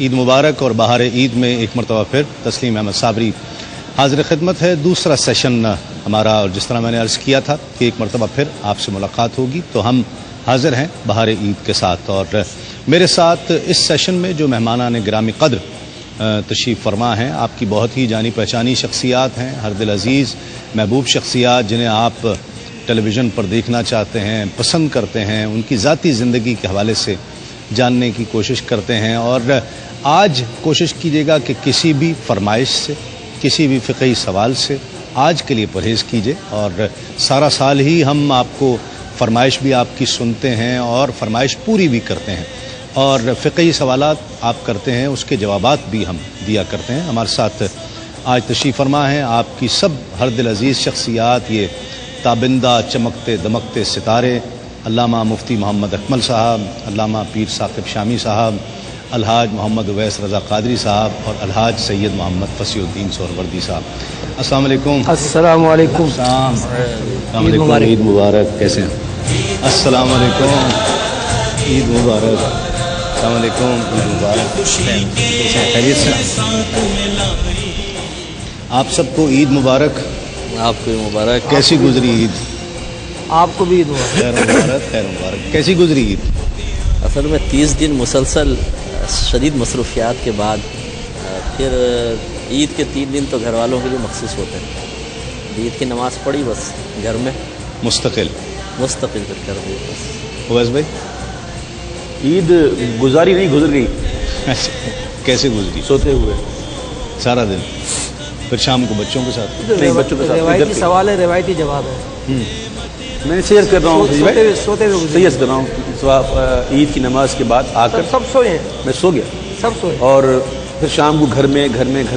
عید مبارک اور بہار عید میں ایک مرتبہ پھر تسلیم احمد صابری حاضر خدمت ہے. دوسرا سیشن ہمارا، اور جس طرح میں نے عرض کیا تھا کہ ایک مرتبہ پھر آپ سے ملاقات ہوگی، تو ہم حاضر ہیں بہار عید کے ساتھ. اور میرے ساتھ اس سیشن میں جو مہمانان گرامی قدر تشریف فرما ہیں، آپ کی بہت ہی جانی پہچانی شخصیات ہیں، ہر دل عزیز محبوب شخصیات جنہیں آپ ٹیلی ویژن پر دیکھنا چاہتے ہیں، پسند کرتے ہیں، ان کی ذاتی زندگی کے حوالے سے جاننے کی کوشش کرتے ہیں. اور آج کوشش کیجیے گا کہ کسی بھی فرمائش سے، کسی بھی فقہی سوال سے آج کے لیے پرہیز کیجیے. اور سارا سال ہی ہم آپ کو فرمائش بھی آپ کی سنتے ہیں اور فرمائش پوری بھی کرتے ہیں، اور فقہی سوالات آپ کرتے ہیں، اس کے جوابات بھی ہم دیا کرتے ہیں. ہمارے ساتھ آج تشریف فرما ہیں آپ کی سب ہر دل عزیز شخصیات، یہ تابندہ چمکتے دمکتے ستارے، علامہ مفتی محمد اکمل صاحب، علامہ پیر ثاقب شامی صاحب، الحاج محمد اویس رضا قادری صاحب اور الحاج سید محمد فصیح الدین سہروردی صاحب. السلام علیکم. السلام علیکم. السلام علیکم. عید مبارک. کیسے ہیں؟ السلام علیکم. عید مبارک. السلام علیکم. عید مبارک. خیریت سے؟ آپ سب کو عید مبارک. آپ کو مبارک. کیسی گزری عید؟ آپ کو بھی عید مبارک. خیر مبارک. خیر مبارک. کیسی گزری عید؟ اصل میں 30 دن مسلسل شدید مصروفیات کے بعد پھر عید کے 3 دن تو گھر والوں کے لیے مخصوص ہوتے ہیں. عید کی نماز پڑھی، بس گھر میں مستقل کر دی بس. اویس بھائی؟ عید گزاری نہیں، گزر گئی. کیسے گزری؟ سوتے ہوئے سارا دن، پھر شام کو بچوں کے ساتھ؟ نہیں، بچوں کے ساتھ. روایتی سوال ہے، روایتی جواب ہے. میں سیئر کر رہا ہوں، سوتے ہوئے سیئر کر رہا ہوں. عید کی نماز کے بعد آ کر سب سوئے ہیں، میں سو گیا، سب سوئے. اور پھر شام کو گھر میں رات گھر میں اب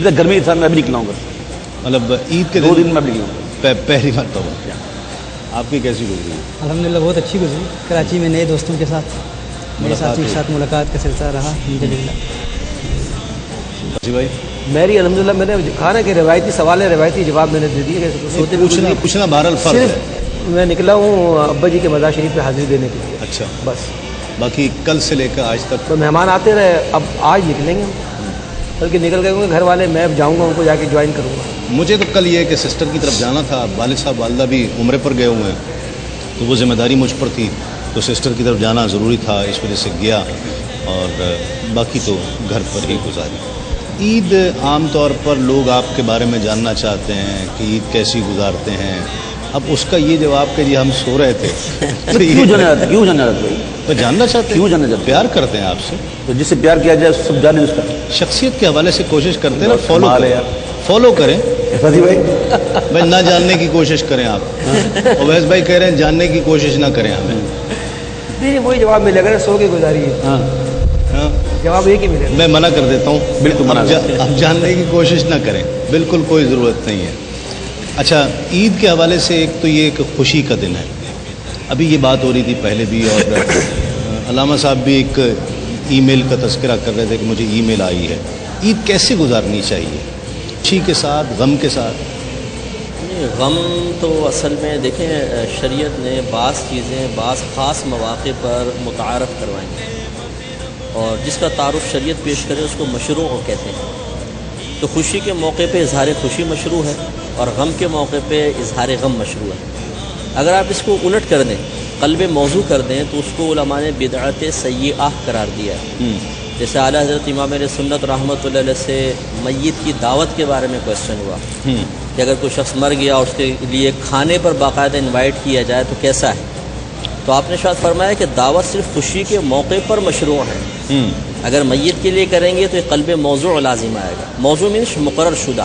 تک گھر میں ہی تھا. میں ابھی نکلا ہوں گھر. مطلب عید کے 2 دن میں ابھی نکلا ہوں. پہلی مرتبہ. آپ کی کیسی گزری؟ الحمدللہ بہت اچھی گزری. کراچی میں نئے دوستوں کے ساتھ، نئے ساتھیوں کے ساتھ ملاقات کا سلسلہ رہا الحمدللہ. جی بھائی؟ میری الحمدللہ میں نے کہا نا کہ روایتی سوال ہے، روایتی جواب میں نے دے دیے. پوچھنا بہرحال فرض ہے. صرف میں نکلا ہوں ابا جی کے مزار شریف پہ حاضری دینے کے لیے. اچھا. بس باقی کل سے لے کر آج تک تو مہمان آتے رہے. اب آج نکلیں گے ہم، بلکہ نکل گئے ہوں گے گھر والے. میں اب جاؤں گا ان کو جا کے جوائن کروں گا. مجھے تو کل یہ کہ سسٹر کی طرف جانا تھا. والد صاحب والدہ بھی عمرے پر گئے ہوئے ہیں، تو وہ ذمہ داری مجھ پر تھی، تو سسٹر کی طرف جانا ضروری تھا، اس وجہ سے گیا. اور باقی تو گھر پر ہی گزاری. عید عام طور پر لوگ آپ کے بارے میں جاننا چاہتے ہیں کہ عید کیسی گزارتے ہیں. اب اس کا یہ جواب کہ جی ہم سو رہے تھے. کیوں جانا چاہتے تو جاننا چاہتے ہیں، کیوں جاننا چاہتے ہیں؟ پیار کرتے ہیں آپ سے. تو جس سے پیار کیا جائے سب جانے اس کا. شخصیت کے حوالے سے کوشش کرتے ہیں نا، فالو کریں. فضی بھائی بھائی نہ جاننے کی کوشش کریں آپ. اویس بھائی کہہ رہے ہیں جاننے کی کوشش نہ کریں ہمیں. نہیں، وہی جواب ملے گا، سو کے گزاری ہے. ہاں، جواب ایک ہی ملے گا. میں منع کر دیتا ہوں. بالکل منع. اب جاننے کی کوشش نہ کریں، بالکل کوئی ضرورت نہیں ہے. اچھا، عید کے حوالے سے ایک تو یہ ایک خوشی کا دن ہے. ابھی یہ بات ہو رہی تھی پہلے بھی، اور علامہ صاحب بھی ایک ای میل کا تذکرہ کر رہے تھے کہ مجھے ای میل آئی ہے. عید کیسے گزارنی چاہیے؟ خوشی کے ساتھ، غم کے ساتھ؟ غم تو اصل میں دیکھیں شریعت نے بعض چیزیں بعض خاص مواقع پر متعارف کروائیں، اور جس کا تعارف شریعت پیش کرے اس کو مشروع کہتے ہیں. تو خوشی کے موقع پہ اظہار خوشی مشروع ہے، اور غم کے موقع پہ اظہار غم مشروع ہے. اگر آپ اس کو الٹ کر دیں، قلب موضوع کر دیں، تو اس کو علماء نے بدعت سیئہ قرار دیا ہے. جیسے اعلیٰ حضرت امام اہل سنت رحمۃ اللہ علیہ سے میت کی دعوت کے بارے میں کوشچن ہوا کہ اگر کوئی شخص مر گیا اور اس کے لیے کھانے پر باقاعدہ انوائٹ کیا جائے تو کیسا ہے؟ تو آپ نے شاید فرمایا کہ دعوت صرف خوشی کے موقع پر مشروع ہے. اگر میت کے لیے کریں گے تو یہ قلب موضوع لازم آئے گا. موضوع مینس مقرر شدہ،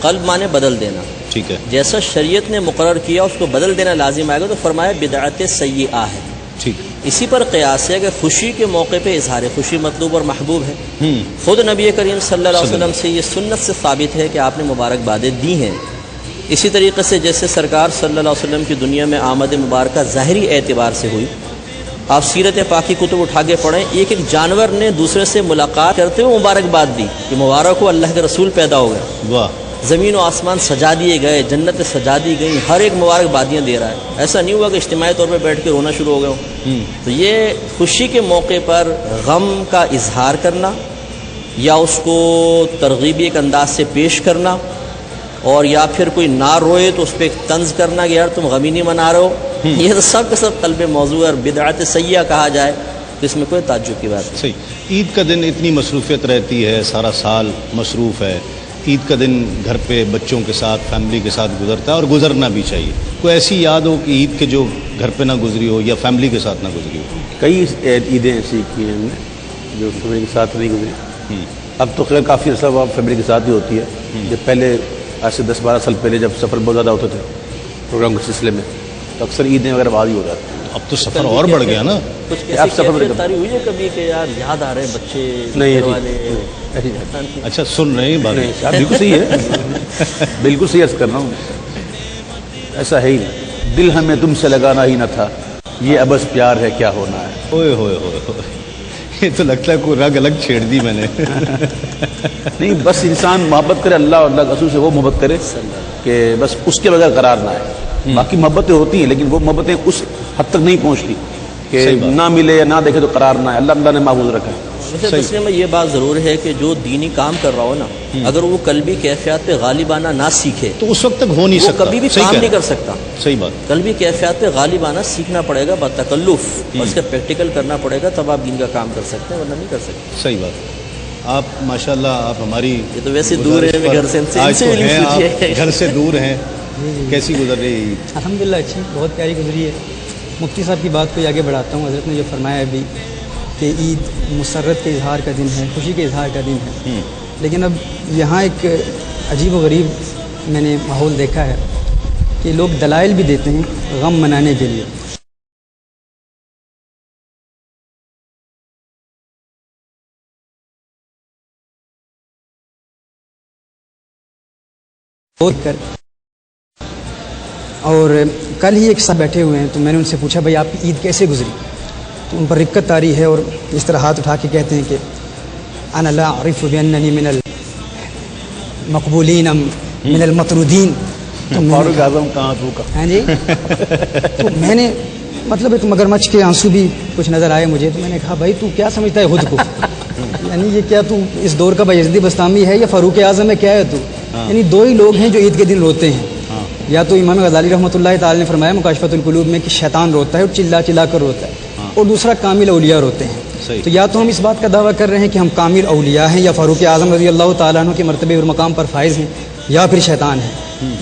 قلب مانے بدل دینا. ٹھیک ہے. جیسا شریعت نے مقرر کیا اس کو بدل دینا لازم آئے گا، تو فرمایا بدعت سیئہ ہے. ٹھیک. اسی پر قیاس ہے کہ خوشی کے موقع پہ اظہار خوشی مطلوب اور محبوب ہے. خود نبی کریم صلی اللہ علیہ وسلم سے یہ سنت سے ثابت ہے کہ آپ نے مبارکبادیں دی ہیں. اسی طریقے سے جیسے سرکار صلی اللہ علیہ وسلم کی دنیا میں آمد مبارکہ ظاہری اعتبار سے ہوئی. آپ سیرت پاکی کتب اٹھا کے پڑھیں، ایک ایک جانور نے دوسرے سے ملاقات کرتے ہوئے مبارکباد دی کہ مبارک ہو اللہ کے رسول پیدا ہو گئے. واہ. زمین و آسمان سجا دیے گئے، جنتیں سجا دی گئیں، ہر ایک مبارکبادیاں دے رہا ہے. ایسا نہیں ہوا کہ اجتماعی طور پہ بیٹھ کے رونا شروع ہو گئے ہوں. تو یہ خوشی کے موقع پر غم کا اظہار کرنا یا اس کو ترغیبی ایک انداز سے پیش کرنا، اور یا پھر کوئی نہ روئے تو اس پہ ایک طنز کرنا کہ یار تم غمی نہیں منا رہے ہو، یہ تو سب کا سب قلب موضوع ہے. اور بدعت سیئہ کہا جائے تو اس میں کوئی تعجب کی بات نہیں. صحیح. عید کا دن اتنی مصروفیت رہتی ہے، سارا سال مصروف ہے. عید کا دن گھر پہ بچوں کے ساتھ، فیملی کے ساتھ گزرتا ہے اور گزرنا بھی چاہیے. کوئی ایسی یاد ہو کہ عید کے جو گھر پہ نہ گزری ہو یا فیملی کے ساتھ نہ گزری ہو؟ کئی عیدیں ایسی کی ہیں ہم نے جو فیملی کے ساتھ نہیں گزری. اب تو خیر کافی عرصہ وہ فیملی کے ساتھ ہی ہوتی ہے. جب پہلے آج سے 10-12 سال پہلے جب سفر بہت زیادہ ہوتے تھے پروگرام کے سلسلے میں، تو اکثر عیدیں وغیرہ بعد ہی ہو جاتی ہیں. اب تو سفر اور بڑھ گیا نا. کچھ آپ ایسی سفر میں کیفیت طاری ہوئی ہے کبھی کہ یار یاد آ رہے ہیں بچے نہیں گھر والے؟ اچھا سن رہے ہیں بات؟ آپ بالکل صحیح ہے، بالکل صحیح عرض کر رہا ہوں. ایسا ہے ہی نہیں. دل ہمیں تم سے لگانا ہی نہ تھا، یہ ابس پیار ہے کیا ہونا ہے. ہوئے ہوئے ہوئے ہوئے، یہ تو لگتا ہے کوئی رگ الگ چھیڑ دی میں نے. نہیں، بس انسان محبت کرے اللہ اور اللہ کے رسول سے، وہ محبت کرے کہ بس اس کے بغیر قرار نہ آئے. باقی محبتیں ہوتی ہیں لیکن وہ محبتیں اس حد تک نہیں پہنچتی کہ نہ ملے یا نہ دیکھے تو قرار نہ آئے. اللہ نے محفوظ رکھا ہے. ویسے دوسرے میں یہ بات ضرور ہے کہ جو دینی کام کر رہا ہو نا، اگر وہ قلبی کیفیات پہ غالبانہ نہ سیکھے تو اس وقت تک ہو نہیں وہ سکتا، کبھی بھی صحیح کام کہہ نہیں رہے کر سکتا. ہیں. صحیح بات. قلبی کیفیات پہ غالبانہ سیکھنا پڑے گا بتکلف، اور اس کا پریکٹیکل کرنا پڑے گا، تب آپ دین کا کام کر سکتے ہیں، ورنہ نہیں کر سکتے. صحیح بات. آپ ماشاءاللہ آپ ہماری یہ تو ویسے دور ہے گزارش گھر سے، ان سے آج تو علم ہیں، پوچھیے. آپ گھر سے دور ہیں. کیسی گزر رہی عید؟ الحمدللہ اچھی، بہت پیاری گزری ہے. مفتی صاحب کی بات کو آگے بڑھاتا ہوں. حضرت نے جو فرمایا ابھی کہ عید مسرت کے اظہار کا دن ہے، خوشی کے اظہار کا دن ہے. لیکن اب یہاں ایک عجیب و غریب میں نے ماحول دیکھا ہے کہ لوگ دلائل بھی دیتے ہیں غم منانے کے لیے. اور کل ہی ایک ساتھ بیٹھے ہوئے ہیں تو میں نے ان سے پوچھا بھائی آپ کی عید کیسے گزری؟ تو ان پر رکت طاری ہے اور اس طرح ہاتھ اٹھا کے کہتے ہیں کہ انا لا اعرف باننی من المقبولین ام من المطرودین. تو فاروق اعظم کہاں تو کا. ہاں جی. تو میں نے مطلب ایک مگرمچھ کے آنسو بھی کچھ نظر آئے مجھے. تو میں نے کہا بھائی تو کیا سمجھتا ہے خود کو؟ یعنی یہ کیا تو اس دور کا بایزیدی بستامی ہے یا فاروق اعظم ہے؟ کیا ہے تو؟ یعنی دو ہی لوگ ہیں جو عید کے دن روتے ہیں. یا تو امام غزالی رحمۃ اللہ تعالی نے فرمایا مکاشفۃ القلوب میں کہ شیطان روتا ہے اور چلا چلا کر روتا ہے، اور دوسرا کامل اولیاء روتے ہیں. تو یا تو ہم اس بات کا دعویٰ کر رہے ہیں کہ ہم کامل اولیاء ہیں یا فاروق اعظم رضی اللہ تعالیٰ عنہ کے مرتبے اور مقام پر فائز ہیں، یا پھر شیطان ہے.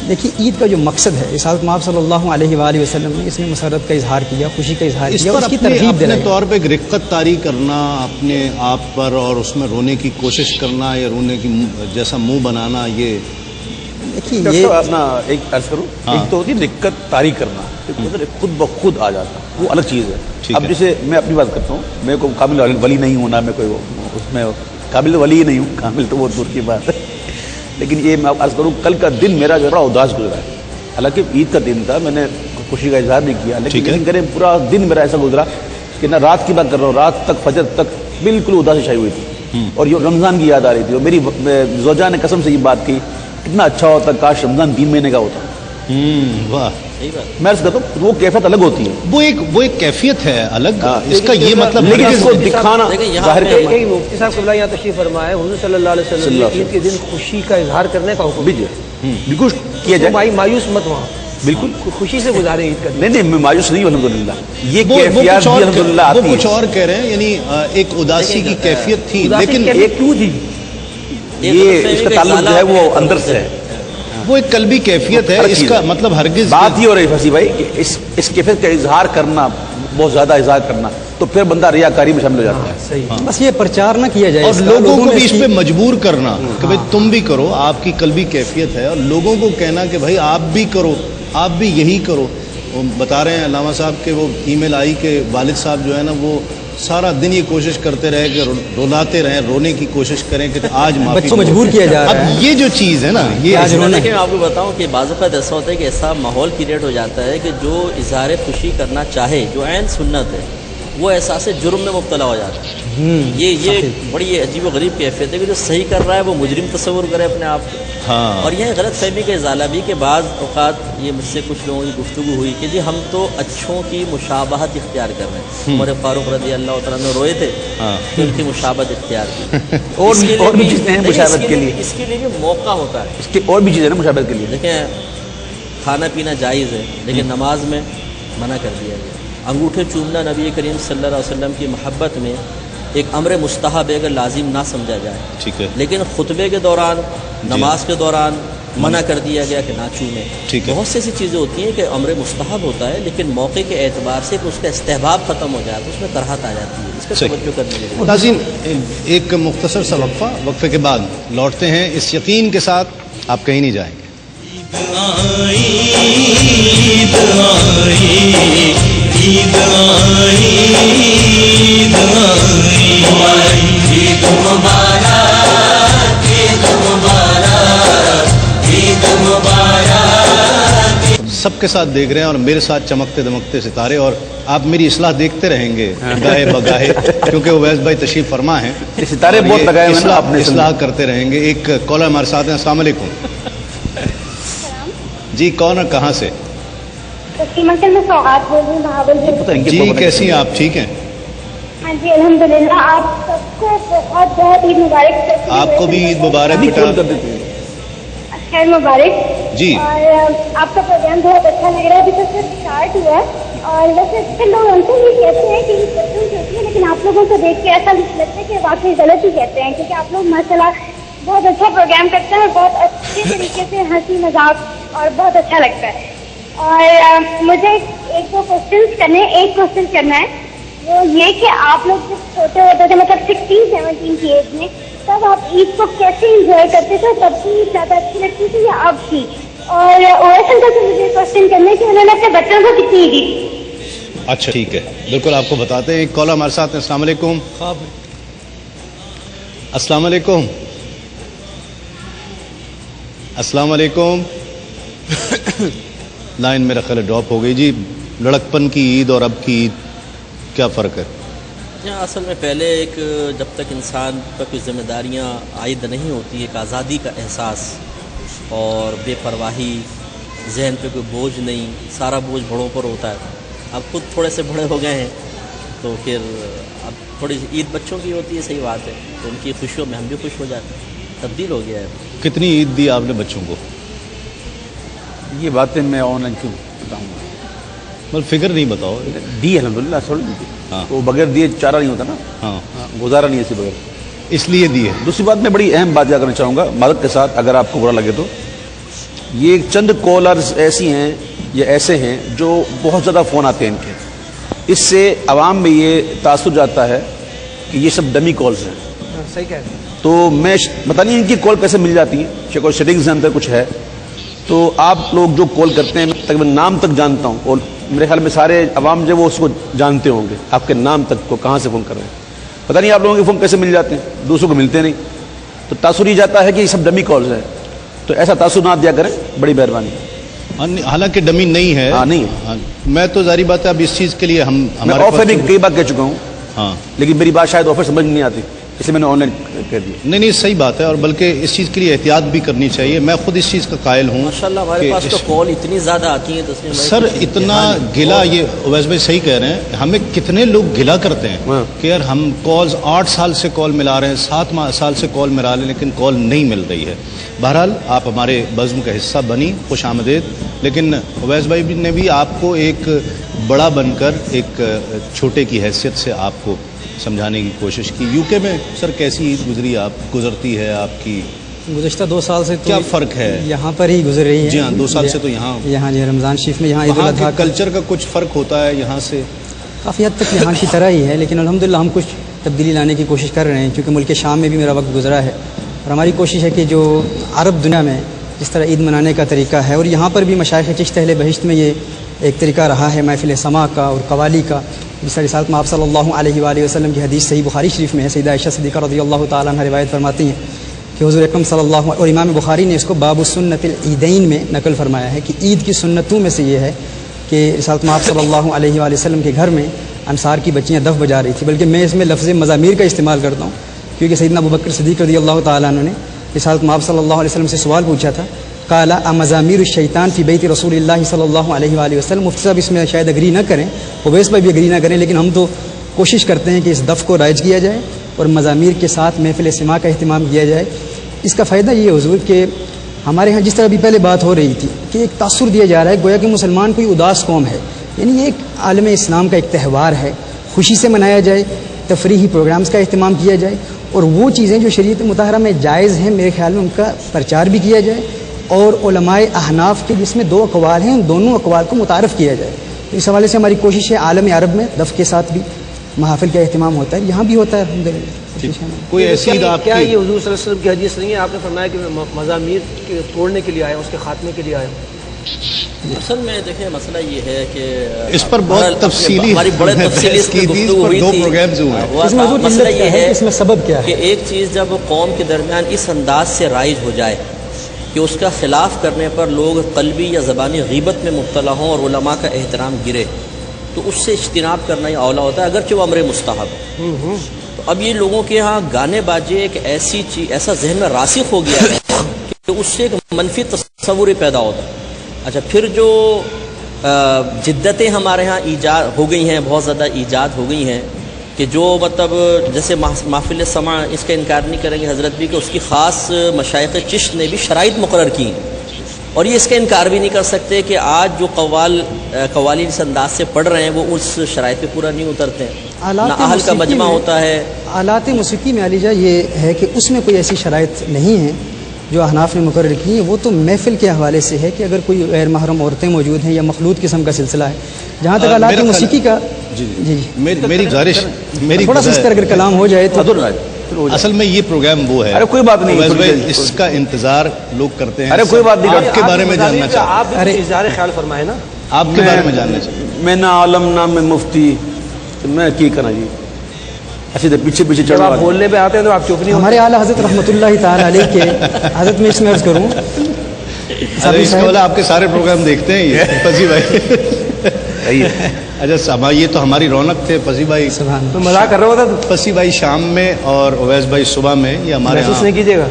دیکھیے عید کا جو مقصد ہے، رسالت مآب صلی اللہ علیہ وآلہ وسلم نے اس میں مسرت کا اظہار کیا، خوشی کا اظہار کیا، اس کی ترغیب اپنے طور پہ ایک رقت طاری کرنا اپنے آپ پر اور اس میں رونے کی کوشش کرنا یا رونے کی جیسا منہ بنانا، یہ دیکھیے یہ اپنا ایک عرض کروں، ایک تو ہوتی ہے دقت طاری کرنا، خود بخود آ جاتا، وہ الگ چیز ہے. اب جیسے میں اپنی بات کرتا ہوں، میں کوئی کامل ولی نہیں ہوں، نہ میں کوئی اس میں قابل ولی ہی نہیں ہوں، کامل تو وہ دور کی بات ہے. لیکن یہ میں عرض کروں کل کا دن میرا جو بڑا اداس گزرا ہے. حالانکہ عید کا دن تھا، میں نے خوشی کا اظہار نہیں کیا، لیکن کریں پورا دن میرا ایسا گزرا کہ نہ رات کی بات کر رہا ہوں، رات تک فجر تک بالکل اداسی چھائی ہوئی تھی، اور یہ رمضان کی یاد آ رہی تھی. اور میری زوجہ نے قسم سے یہ بات کی کتنا اچھا ہوتا کاش رمضان 3 مہینے کا ہوتا. واہ. میں عرض کرتا ہوں وہ کیفیت الگ ہوتی ہے، وہ ایک کیفیت ہے الگ. اس کا یہ مطلب لیکن اس کو دکھانا ظاہر کرنا. ایک مفتی صاحب قبلہ یہاں تشریف فرمائے، حضور صلی اللہ علیہ وسلم نے عید کے دن خوشی کا اظہار کرنے کا حکم دیا. بالکل کیا جائے، بھائی مایوس مت وہاں، بالکل خوشی سے گزارے عید کا دن. نہیں میں مایوس نہیں ہوں الحمدللہ. یہ وہ کیفیت بھی الحمدللہ آتی ہے. کچھ اور کہہ رہے ہیں، یعنی ایک اداسی کی کیفیت تھی، لیکن ایک کیوں تھی؟ یہ اس کا تعلق جو ہے وہ اندر سے ہے، وہ ایک قلبی کیفیت ہے. اس کا مطلب ہرگز بات ہی ہو رہی فصیح بھائی کہ اس کیفیت کا اظہار کرنا، بہت زیادہ اظہار کرنا، تو پھر بندہ ریاکاری میں شامل ہو جاتا ہے. صحیح. بس یہ پرچار نہ کیا جائے، اور لوگوں کو بھی اس پہ مجبور کرنا کہ بھائی تم بھی کرو، آپ کی قلبی کیفیت ہے، اور لوگوں کو کہنا کہ بھائی آپ بھی کرو، آپ بھی یہی کرو. وہ بتا رہے ہیں علامہ صاحب کہ وہ ای میل آئی کہ والد صاحب جو ہے نا وہ سارا دن یہ کوشش کرتے رہے کہ رلاتے رہیں، رونے کی کوشش کریں کہ آج معافی. بچوں مجبور کیا جا رہا ہے. اب یہ جو چیز ہے نا، یہ میں آپ کو بتاؤں کہ بعض اوقات ایسا ہوتا ہے کہ ایسا ماحول کریٹ ہو جاتا ہے کہ جو اظہار خوشی کرنا چاہے، جو عین سنت ہے، وہ احساس جرم میں مبتلا ہو جاتا ہے. یہ بڑی عجیب و غریب کیفیت ہے کہ جو صحیح کر رہا ہے وہ مجرم تصور کرے اپنے آپ کو. ہاں. اور یہ غلط فہمی کا ازالہ بھی کہ بعض اوقات یہ مجھ سے کچھ لوگوں کی گفتگو ہوئی کہ جی ہم تو اچھوں کی مشابہت اختیار کر رہے ہیں. عمر فاروق رضی اللہ تعالیٰ عنہ روئے تھے کہ ان کی مشابہت اختیار کی. اور بھی چیزیں ہیں مشابہت کے لیے, اس کے لیے بھی موقع ہوتا ہے. اس کی اور بھی چیزیں ہیں مشابہت کے لیے. دیکھیں کھانا پینا جائز ہے لیکن نماز میں منع کر دیا گیا. انگوٹھے چومنا نبی کریم صلی اللہ علیہ وسلم کی محبت میں ایک امر مستحب ہے اگر لازم نہ سمجھا جائے. ٹھیک ہے. لیکن خطبے کے دوران نماز کے دوران منع کر دیا گیا کہ نہ چومیں. ٹھیک ہے. بہت سی ایسی چیزیں ہوتی ہیں کہ امر مستحب ہوتا ہے لیکن موقع کے اعتبار سے کہ اس کا استحباب ختم ہو جائے تو اس میں کراہت آ جاتی ہے. اس کا توجہ کرنے کے لیے ناظرین ایک مختصر سا وقفے کے بعد لوٹتے ہیں اس یقین کے ساتھ آپ کہیں نہیں جائیں گے. سب کے ساتھ دیکھ رہے ہیں اور میرے ساتھ چمکتے دمکتے ستارے, اور آپ میری اصلاح دیکھتے رہیں گے گاہے بگاہے کیونکہ اویس بھائی تشریف فرما ہیں. ستارے بہت لگائے ہیں نا, اصلاح کرتے رہیں گے. ایک کالر ہمارے ساتھ ہیں. السلام علیکم. جی کون اور کہاں سے؟ جی کیسی ہیں آپ؟ ٹھیک ہیں. ہاں جی الحمدللہ. آپ سب کو بہت بہت عید مبارک. آپ کو بھی عید مبارک بیٹا. خیر مبارک. جی اور آپ کا پروگرام بہت اچھا لگ رہا ہے. ابھی تو صرف اسٹارٹ ہوا ہے اور ویسے اکثر لوگ ہم سے یہ کہتے ہیں کہ یہ پسند ہوتی ہے لیکن آپ لوگوں کو دیکھ کے ایسا لگتا ہے کہ واقعی غلط ہی کہتے ہیں کیونکہ آپ لوگ ماشاء اللہ بہت اچھا پروگرام کرتے ہیں, بہت اچھے طریقے سے ہنسی مذاق اور بہت اچھا لگتا ہے. اور مجھے ایک دو کوشچنس کرنے. ایک کوشچن کرنا ہے وہ یہ کہ آپ لوگ جب چھوٹے ہوتے تھے مطلب 16-17 کی ایج میں تب آپ عید کو کیسے انجوائے کرتے تھے؟ تب بھی زیادہ اچھی لگتی تھی یا اب کی؟ اور اویس انکل سے مجھے کوشچن کرنا ہے کہ انہوں نے اپنے بچوں کو کتنی عید دی؟ اچھا ٹھیک ہے بالکل آپ کو بتاتے ہیں. ایک کالر ہمارے ساتھ ہیں. السلام علیکم. السلام علیکم. السلام علیکم. لائن میرا خیال ڈراپ ہو گئی. جی لڑکپن کی عید اور اب کی عید کیا فرق ہے؟ اصل میں پہلے ایک جب تک انسان پر کوئی ذمہ داریاں عائد نہیں ہوتی, ایک آزادی کا احساس اور بے پرواہی, ذہن پہ کوئی بوجھ نہیں, سارا بوجھ بڑوں پر ہوتا ہے. اب خود تھوڑے سے بڑے ہو گئے ہیں تو پھر اب تھوڑی سی عید بچوں کی ہوتی ہے, صحیح بات ہے, تو ان کی خوشیوں میں ہم بھی خوش ہو جاتے ہیں. تبدیل ہو گیا ہے. کتنی عید دی آپ نے بچوں کو؟ یہ باتیں میں آن لائن کیوں بتاؤں گا؟ فگر نہیں بتاؤ. دی الحمدللہ سوڑ دی تھی. ہاں وہ بغیر دیے چارہ نہیں ہوتا نا. ہاں گزارا نہیں اسی بغیر, اس لیے دی ہے. دوسری بات میں بڑی اہم بات کیا کرنا چاہوں گا معذرت کے ساتھ اگر آپ کو برا لگے تو. یہ چند کالرز ایسی ہیں یا ایسے ہیں جو بہت زیادہ فون آتے ہیں ان کے, اس سے عوام میں یہ تاثر جاتا ہے کہ یہ سب ڈمی کالز ہیں. صحیح کہہ رہے ہیں. تو میں پتہ نہیں ان کی کال کیسے مل جاتی ہے, کوئی سیٹنگز اندر کچھ ہے. تو آپ لوگ جو کال کرتے ہیں میں تقریباً نام تک جانتا ہوں اور میرے خیال میں سارے عوام جو وہ اس کو جانتے ہوں گے آپ کے نام تک کو کہاں سے فون کر رہے ہیں. پتہ نہیں آپ لوگوں کے فون کیسے مل جاتے ہیں, دوسروں کو ملتے نہیں. تو تاثر یہ جاتا ہے کہ یہ سب ڈمی کالز ہیں, تو ایسا تاثر نہ دیا کریں, بڑی مہربانی. حالانکہ ڈمی نہیں ہے. ہاں نہیں ہے. میں تو ظاہری بات ہے اب اس چیز کے لیے میں آفر بھی کئی بار کہہ چکا ہوں. ہاں لیکن میری بات شاید آفر سمجھ نہیں آتی, اس لیے میں نے آن لائن کہہ دیا. نہیں صحیح بات ہے, اور بلکہ اس چیز کے لیے احتیاط بھی کرنی چاہیے. میں خود اس چیز کا قائل ہوں. ماشاءاللہ ہمارے پاس تو کال اتنی زیادہ آتی ہیں سر, اتنا گلا. یہ اویس بھائی صحیح کہہ رہے ہیں, ہمیں کتنے لوگ گلا کرتے ہیں کہ یار ہم کالز 8 سال سے کال ملا رہے ہیں, 7 سال سے کال ملا رہے ہیں لیکن کال نہیں مل رہی ہے. بہرحال آپ ہمارے بزم کا حصہ بنی, خوش آمدید. لیکن اویس بھائی نے بھی آپ کو ایک بڑا بن کر ایک چھوٹے کی حیثیت سے آپ کو سمجھانے کی کوشش کی. یو کے میں سر کیسی عید گزری آپ گزرتی ہے آپ کی؟ گزشتہ 2 سال سے کیا فرق ہے؟ یہاں پر ہی گزر رہی ہے. جی ہاں 2 سال سے تو یہاں جی رمضان شریف میں یہاں عید الاضحیٰ کلچر کا کچھ فرق ہوتا ہے یہاں سے؟ کافی حد تک یہاں کی طرح ہی ہے, لیکن الحمدللہ ہم کچھ تبدیلی لانے کی کوشش کر رہے ہیں کیونکہ ملک شام میں بھی میرا وقت گزرا ہے. اور ہماری کوشش ہے کہ جو عرب دنیا میں جس طرح عید منانے کا طریقہ ہے, اور یہاں پر بھی مشائخ چشت اہل بہشت میں یہ ایک طریقہ رہا ہے محفل سما کا اور قوالی کا. جس رسالت میں آپ صلی اللہ علیہ وآلہ وسلم کی حدیث صحیح بخاری شریف میں ہے, سیدہ عائشہ صدیقہ رضی اللہ تعالیٰ عنہ روایت فرماتی ہیں کہ حضور اکرم صلی اللہ اور امام بخاری نے اس کو باب السنت العیدین میں نقل فرمایا ہے کہ عید کی سنتوں میں سے یہ ہے کہ رسالت میں آپ صلی اللہ علیہ وآلہ وسلم کے گھر میں انصار کی بچیاں دف بجا رہی تھیں، بلکہ میں اس میں لفظ مزامیر کا استعمال کرتا ہوں، کیونکہ سیدنا ابوبکر صدیق رضی اللہ تعالیٰ عنہ نے اس حالت میں آپ صلی اللہ علیہ وسلم سے سوال پوچھا تھا، قال امزامیر الشیطان فی بیت رسول اللہ صلی اللہ علیہ وآلہ وسلم. مفتی صاحب اس میں شاید اگری نہ کریں، اویس بھائی بھی اگری نہ کریں، لیکن ہم تو کوشش کرتے ہیں کہ اس دف کو رائج کیا جائے اور مزامیر کے ساتھ محفل سماع کا اہتمام کیا جائے. اس کا فائدہ یہ ہے حضور کہ ہمارے ہاں جس طرح بھی پہلے بات ہو رہی تھی کہ ایک تاثر دیا جا رہا ہے گویا کہ مسلمان کوئی اداس قوم ہے، یعنی یہ ایک عالم اسلام کا ایک تہوار ہے، خوشی سے منایا جائے، تفریحی پروگرامز کا اہتمام کیا جائے، اور وہ چیزیں جو شریعت مطہرہ میں جائز ہیں میرے خیال میں ان کا پرچار بھی کیا جائے، اور علماء احناف کے جس میں 2 اقوال ہیں ان دونوں اقوال کو متعارف کیا جائے. تو اس حوالے سے ہماری کوشش ہے عالم عرب میں دف کے ساتھ بھی محافل کا اہتمام ہوتا ہے، یہاں بھی ہوتا ہے الحمدللہ. کوئی ایسی عید آپ کیا کی یہ حضور صلی اللہ علیہ وسلم کی حدیث نہیں ہے؟ آپ نے فرمایا کہ میں مزامیر کے توڑنے کے لیے آیا ہوں، اس کے خاتمے کے لیے آیا ہوں. اصل میں دیکھیں مسئلہ یہ ہے کہ اس پر بہت تفصیلی ہماری بڑے تفصیلی اس میں گفتگو ہوئی دو تھی. پروگرامز ہوئے ہیں. اس میں حضور مسئلہ علت یہ کیا ہے ہے کہ اس میں سبب کیا ہے؟ کہ ایک چیز جب قوم کے درمیان اس انداز سے رائج ہو جائے کہ اس کا خلاف کرنے پر لوگ قلبی یا زبانی غیبت میں مبتلا ہوں اور علماء کا احترام گرے، تو اس سے اجتناب کرنا ہی اولا ہوتا ہے، اگرچہ وہ امر مستحب ہے. تو اب یہ لوگوں کے ہاں گانے باجے ایک ایسی چیز، ایسا ذہن میں راسخ ہو گیا ہے کہ اس سے ایک منفی تصور پیدا ہوتا ہے. اچھا پھر جو جدتیں ہمارے ہاں ایجاد ہو گئی ہیں، بہت زیادہ ایجاد ہو گئی ہیں، کہ جو مطلب جیسے محفل سماع، اس کا انکار نہیں کریں گے حضرت بھی کہ اس کی خاص مشائخ چشت نے بھی شرائط مقرر کی ہیں، اور یہ اس کا انکار بھی نہیں کر سکتے کہ آج جو قوالی اس انداز سے پڑھ رہے ہیں وہ اس شرائط پہ پورا نہیں اترتے ہیں. نہ اہل کا مجمع ہوتا ہے. آلات موسیقی میں علی جا یہ ہے کہ اس میں کوئی ایسی شرائط نہیں ہے جو احناف نے مقرر کی ہیں، وہ تو محفل کے حوالے سے ہے کہ اگر کوئی غیر محرم عورتیں موجود ہیں یا مخلوط قسم کا سلسلہ ہے. جہاں تک آلات موسیقی کا جی میری گزارش، میری تھوڑا سا اس پر اگر کلام ہو جائے تو اصل میں یہ پروگرام وہ ہے. ارے کوئی بات نہیں، اس کا انتظار لوگ کرتے ہیں. ارے کوئی بات نہیں، آپ کے بارے میں جاننا چاہتے ہیں. آپ اظہار خیال فرمائے نا، آپ کے بارے میں جاننا چاہتے ہیں. میں نہ عالم نہ میں مفتی، میں کی کرنا جی ایسے تو پیچھے پیچھے جب آپ بولنے پہ آتے ہیں تو آپ چپ نہیں ہوتے. ہمارے اعلیٰ حضرت رحمۃ اللہ تعالی علیہ کے حضرت میں اس میں عرض کروں، اس کے والا آپ کے سارے پروگرام دیکھتے ہیں یہ پسی بھائی. اچھا سما، یہ تو ہماری رونق تھے پسی بھائی. تو مزاق کر رہا ہوتا تو پسی بھائی شام میں اور اویس بھائی صبح میں، یہ ہمارے محسوس نہیں کیجیے گا.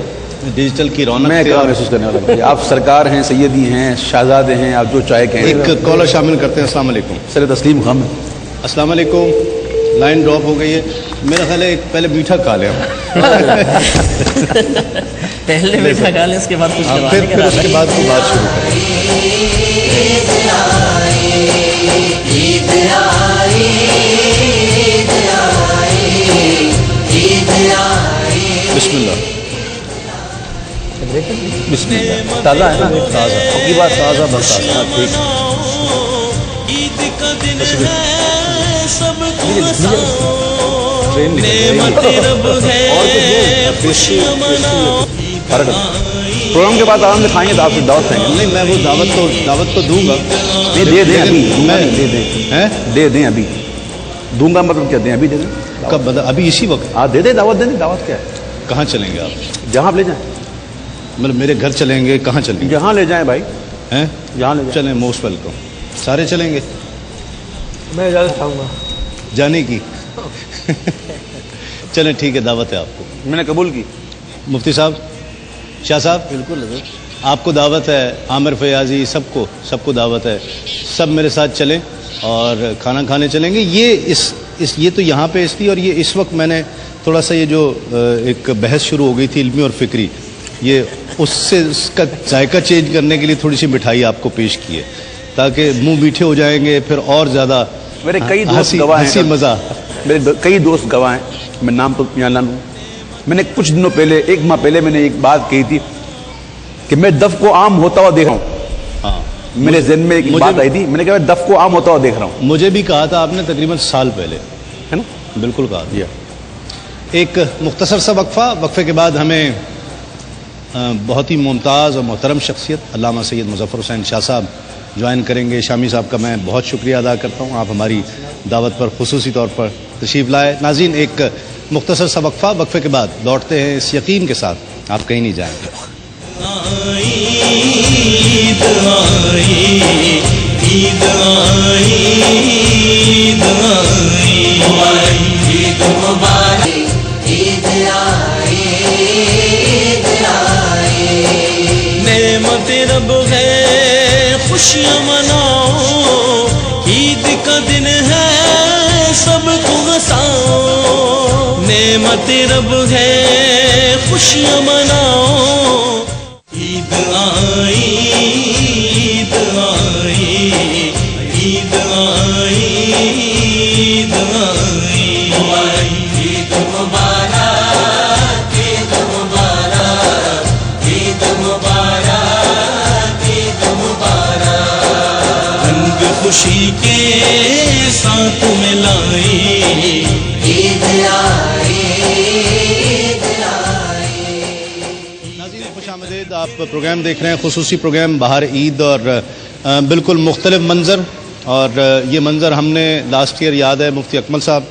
ڈیجیٹل کی رونق میں تھے. کہاں محسوس کرنے والا، آپ سرکار ہیں، سیدی ہیں، شہزادے ہیں، آپ جو چاہے کہیں. ایک کالر شامل کرتے ہیں. السلام علیکم. سر تسلیم خان. السلام علیکم. لائن ڈراپ ہو گئی ہے، میرا خیال ہے پہلے میٹھا کھا لیں پہلے میٹھا کھا لیں، اس کے بعد کچھ پھر اس کے بعد کی بات شروع کریں. بسم اللہ. بسم اللہ. تازہ ہے نا، تازہ کی بات، تازہ بس تازہ. ٹھیک پروگرام کے بعد آرام سے کھائیں گے تو آپ کی دعوت دیں گے. نہیں، میں وہ دعوت تو دوں گا. نہیں دے دیں ابھی، میں دے دیں ابھی. دوں گا مطلب کیا دیں؟ ابھی دے دیں. کب بتا؟ ابھی اسی وقت. آپ دے دیں، دعوت دیں. دعوت کیا ہے؟ کہاں چلیں گے آپ؟ جہاں آپ لے جائیں. مطلب میرے گھر چلیں گے؟ کہاں چلیں گے؟ جہاں لے جائیں بھائی، ہیں جہاں لے جائیں. چلیں، موسٹ ویلکم. سارے چلیں گے میں اجازت چاہوں گا جانے کی. چلیں ٹھیک ہے، دعوت ہے آپ کو. میں نے قبول کی. مفتی صاحب، شاہ صاحب، بالکل حضرت. آپ کو دعوت ہے. عامر فیاضی، سب کو دعوت ہے. سب میرے ساتھ چلیں اور کھانا کھانے چلیں گے. یہ تو یہاں پہ اس لیے، اور یہ اس وقت میں نے تھوڑا سا یہ جو ایک بحث شروع ہو گئی تھی علمی اور فکری، یہ اس کا ذائقہ چینج کرنے کے لیے تھوڑی سی مٹھائی آپ کو پیش کی ہے، تاکہ منہ میٹھے ہو جائیں گے، پھر اور زیادہ میرے کئی دوست گواہ ہیں. ہنسی مزہ. میرے کئی دوست گواہ ہیں، میں نام تو یہاں نہ لوں. میں نے کچھ دنوں پہلے، 1 ماہ پہلے میں نے ایک بات کہی تھی کہ میں دف کو عام ہوتا ہوا دیکھ رہا ہوں. ہاں، میرے ذہن میں ایک بات آئی تھی، میں نے کہا میں دف کو عام ہوتا ہوا دیکھ رہا ہوں. مجھے بھی کہا تھا آپ نے تقریباً سال پہلے، ہے نا؟ بالکل کہا تھا. ایک مختصر سا وقفے کے بعد ہمیں بہت ہی ممتاز اور محترم شخصیت علامہ سید مظفر حسین شاہ صاحب جوائن کریں گے. شامی صاحب کا میں بہت شکریہ ادا کرتا ہوں، آپ ہماری دعوت پر خصوصی طور پر تشریف لائے. ناظرین، ایک مختصر سا وقفے کے بعد لوٹتے ہیں اس یقین کے ساتھ آپ کہیں نہیں جائیں گے. عید آئی عید آئی عید مبارک عید آئی عید آئی نعمت رب ہے خوشیاں مناؤ عید کا دن ہے سب کو ہنساؤ نعمت رب ہے خوشیاں مناؤ عید آئی عید آئی عید آئی عید آئی عید مبارک عید مبارک عید مبارک عید مبارک رنگ خوشی کے ساتھ ملائی عید آئی عید آئی ناظرین خوش آمدید. آپ پروگرام دیکھ رہے ہیں خصوصی پروگرام بہار عید اور بالکل مختلف منظر اور یہ منظر ہم نے لاسٹ ایئر یاد ہے مفتی اکمل صاحب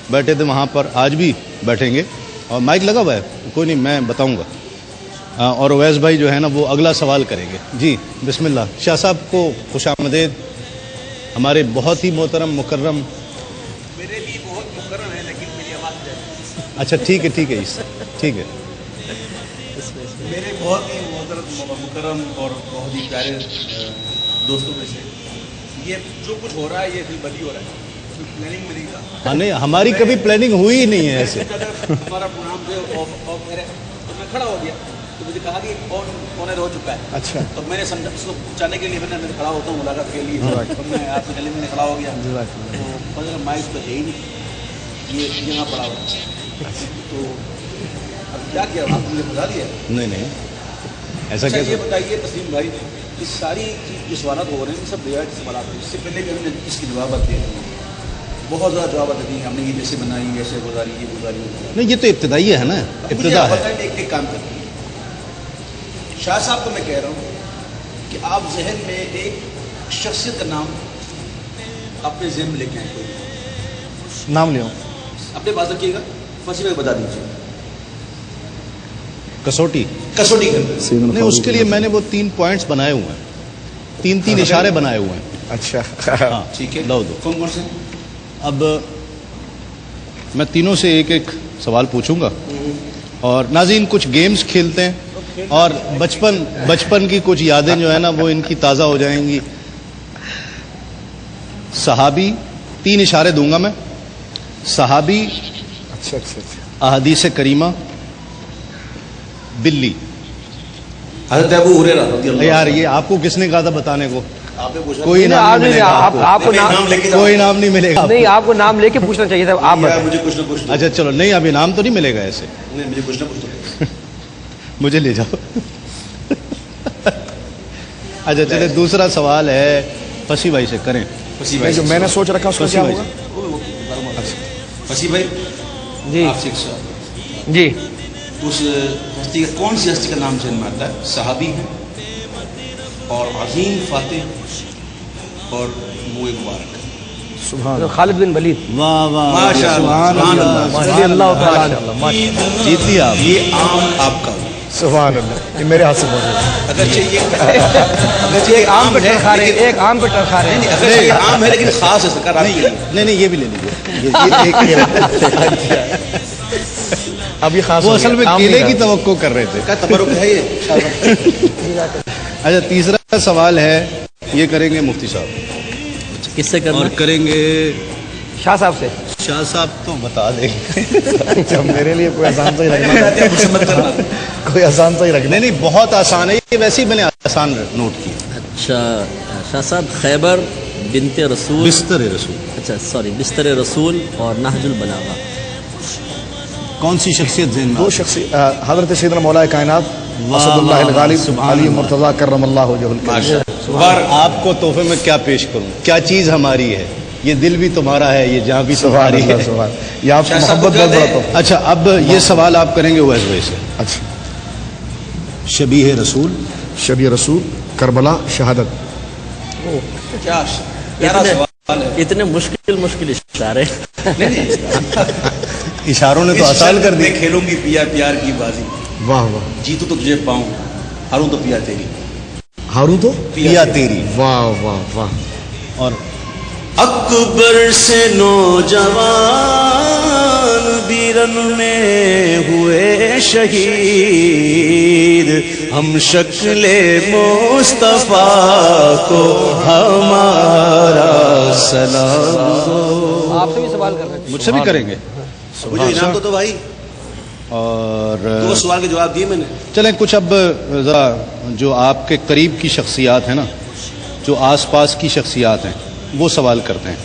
بیٹھے تھے وہاں پر آج بھی بیٹھیں گے اور مائک لگا ہوا ہے کوئی نہیں میں بتاؤں گا اور اویس بھائی جو ہے نا وہ اگلا سوال کریں گے. جی بسم اللہ. شاہ صاحب کو خوش آمدید. ہمارے بہت ہی محترم مکرم میرے بھی بہت مکرم ہے لیکن میری آواز اچھا ٹھیک ہے ٹھیک ہے میرے بہت ہی محترم مکرم اور بہت ہی پیارے دوستوں میں سے یہ جو کچھ ہو رہا ہے یہ بدی ہو رہا ہے پلاننگ میں نہیں تھا. ہاں نہیں ہماری کبھی پلاننگ ہوئی ہی نہیں ہے ایسے. ہمارا پروگرام جو میرے تو میں کھڑا ہو گیا تو مجھے کہا کہ آنر ہو چکا ہے. اچھا تو میں نے سمجھا اس کو پہنچانے کے لیے میں کھڑا ہوتا ہوں ملاقات کے لیے تو میں آپ کے گلے میں کھڑا ہو گیا تو مگر مائک تو ہے ہی نہیں یہ یہاں پڑا ہوا تو اب کیا کیا آپ نے بتا دیا. نہیں ایسا اچھا کیسے یہ بتائیے تسلیم بھائی کہ ساری جو سوالات ہو رہے ہیں سب روایتی سوالات ہیں. اس سے پہلے بھی ہم نے اس کی جوابات دیے بہت زیادہ جوابات دی ہم نے یہ جیسے بنائی ایسے گزاری یہ گزاری نہیں یہ تو ابتدائی ہے نا ابتدا ہے. ایک کام کرتے ہیں شاہ صاحب کو میں کہہ رہا ہوں کہ آپ ذہن میں ایک شخصیت کا نام اپنے ذہن میں لے کے آئیں کوئی نام لے اپنے پاس رکھیے گا فصیح میں بتا دیجیے. کسوٹی کسوٹی نہیں اس کے لیے میں نے وہ 3 پوائنٹس بنائے ہوئے ہیں 3 اشارے بنائے ہوئے ہیں. اچھا ہاں ٹھیک ہے لو دو. کون کون سے اب میں تینوں سے ایک ایک سوال پوچھوں گا اور ناظرین کچھ گیمز کھیلتے ہیں اور بچپن کی کچھ یادیں جو ہے نا وہ ان کی تازہ ہو جائیں گی. صحابی 3 اشارے دوں گا میں. صحابی اچھا احادیث کریمہ بلی. حضرت ابو ہریرہ رضی اللہ یار یہ آپ کو کس نے کہا تھا بتانے کو؟ آپ نے پوچھا کوئی نام نہیں ملے گا آپ کو. کوئی نام نہیں ملے گا نہیں آپ کو نام لے کے پوچھنا چاہیے تھا آپ مجھے کچھ نہ کچھ اچھا چلو نہیں اب انعام تو نہیں ملے گا ایسے نہیں مجھے کچھ نہ کچھ مجھے لے جاؤ. اچھا چلے دوسرا سوال ہے فصیح بھائی سے کریں. جو میں نے سوچ رکھا اس کو فصیح کیا بھائی ہوگا. سے. فصیح بھائی جی آپ سے ایک سوال جی اس ہستی کا کون سی ہستی کا نام ذہن میں آتا ہے صحابی ہے اور عظیم فاتح اور منہ مبارک سبحان خالد بن ولید واہ واہ ماشاء اللہ سبحان اللہ رضی اللہ تعالیٰ عنہ. جیت لیا آپ. یہ عام آپ کا سبحان اللہ یہ میرے ہاتھ سے موجود ہے. اگرچہ یہ عام پہ ٹرکھا رہے ایک آم پہ ٹرکھا رہے ہیں. اگرچہ یہ عام ہے لیکن خاص ہے سرکار آپ کے لیے. نہیں یہ بھی لے لیجیے. اب یہ خاص وہ اصل میں کیلے کی توقع کر رہے تھے. کا تبرک ہے یہ اچھا تیسرا سوال ہے یہ کریں گے مفتی صاحب کس سے کرنا اور کریں گے شاہ صاحب سے. شاہ صاحب تو بتا دیں گے. میرے لیے کوئی آسان سا ہی رکھنا مت کرنا کوئی آسان سا ہی رکھنا. نہیں بہت آسان ہے یہ ویسے ہی میں نے آسان نوٹ کی. اچھا شاہ صاحب خیبر بنت رسول بستر رسول اچھا سوری بستر رسول اور نہج البلاغہ کون سی شخصیت ذہن میں دو شخصی حضرت سیدنا مولا کائنات اسد اللہ الغالب علی مرتضی کرم اللہ وجہہ الکریم. آپ کو تحفے میں کیا پیش کروں کیا چیز ہماری ہے یہ دل بھی تمہارا ہے یہ جہاں بھی سبحان تمہاری ہے. اللہ سبحان یہ آپ کی محبت بہت بڑا تحفہ. اچھا اب یہ سوال آپ کریں گے اویس بھائی سے. اچھا شبیہ رسول شبیہ رسول کربلا شہادت. کیا پیارا سوال ہے. اتنے مشکل اشارے. اشاروں نے تو آسان کر دی. میں کھیلوں گی پیار پیار کی بازی واہ واہ جیتوں تو تجھے پاؤں ہاروں تو پیا تیری ہاروں تو پیا تیری. واہ واہ واہ اور اکبر سے نوجوان بیرن میں ہوئے شہید، ہم شکل مصطفیٰ کو ہمارا سلام دو۔ آپ سے بھی سوال کر رہے ہیں؟ مجھ سے بھی کریں گے؟ مجھے انعام تو بھائی، اور دو سوال کے جواب دیے میں نے۔ چلیں کچھ اب ذرا جو آپ کے قریب کی شخصیات ہیں نا، جو آس پاس کی شخصیات ہیں، وہ سوال کرتے ہیں۔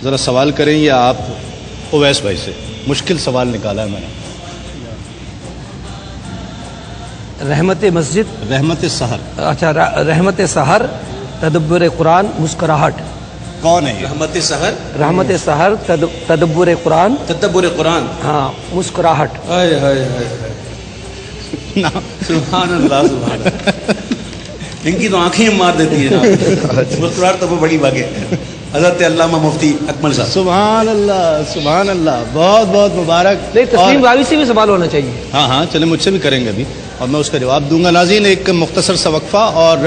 ذرا سوال کریں یا آپ اویس بھائی سے؟ مشکل سوال نکالا ہے میں نے۔ رحمت مسجد، رحمت سحر اچھا رحمت سحر، تدبر قرآن، مسکراہٹ۔ کون ہے یہ؟ رحمت سحر، رحمت سحر، تدبر قرآن، تدبر قرآن۔ ہاں، مسکراہٹ۔ ہائے ہائے ہائے ہائے، سبحان اللہ سبحان اللہ، ان کی تو آنکھیں مار دیتی ہے نا۔ مسکراہٹ تو وہ بڑی بات ہے۔ حضرت علامہ مفتی اکمل صاحب۔ سبحان اللہ سبحان اللہ، بہت بہت مبارک۔ نہیں، تسلیم اور- راوی سے بھی سوال ہونا چاہیے۔ ہاں ہاں چلیں، مجھ سے بھی کریں گے ابھی اور میں اس کا جواب دوں گا۔ ناظرین، ایک مختصر سا وقفہ اور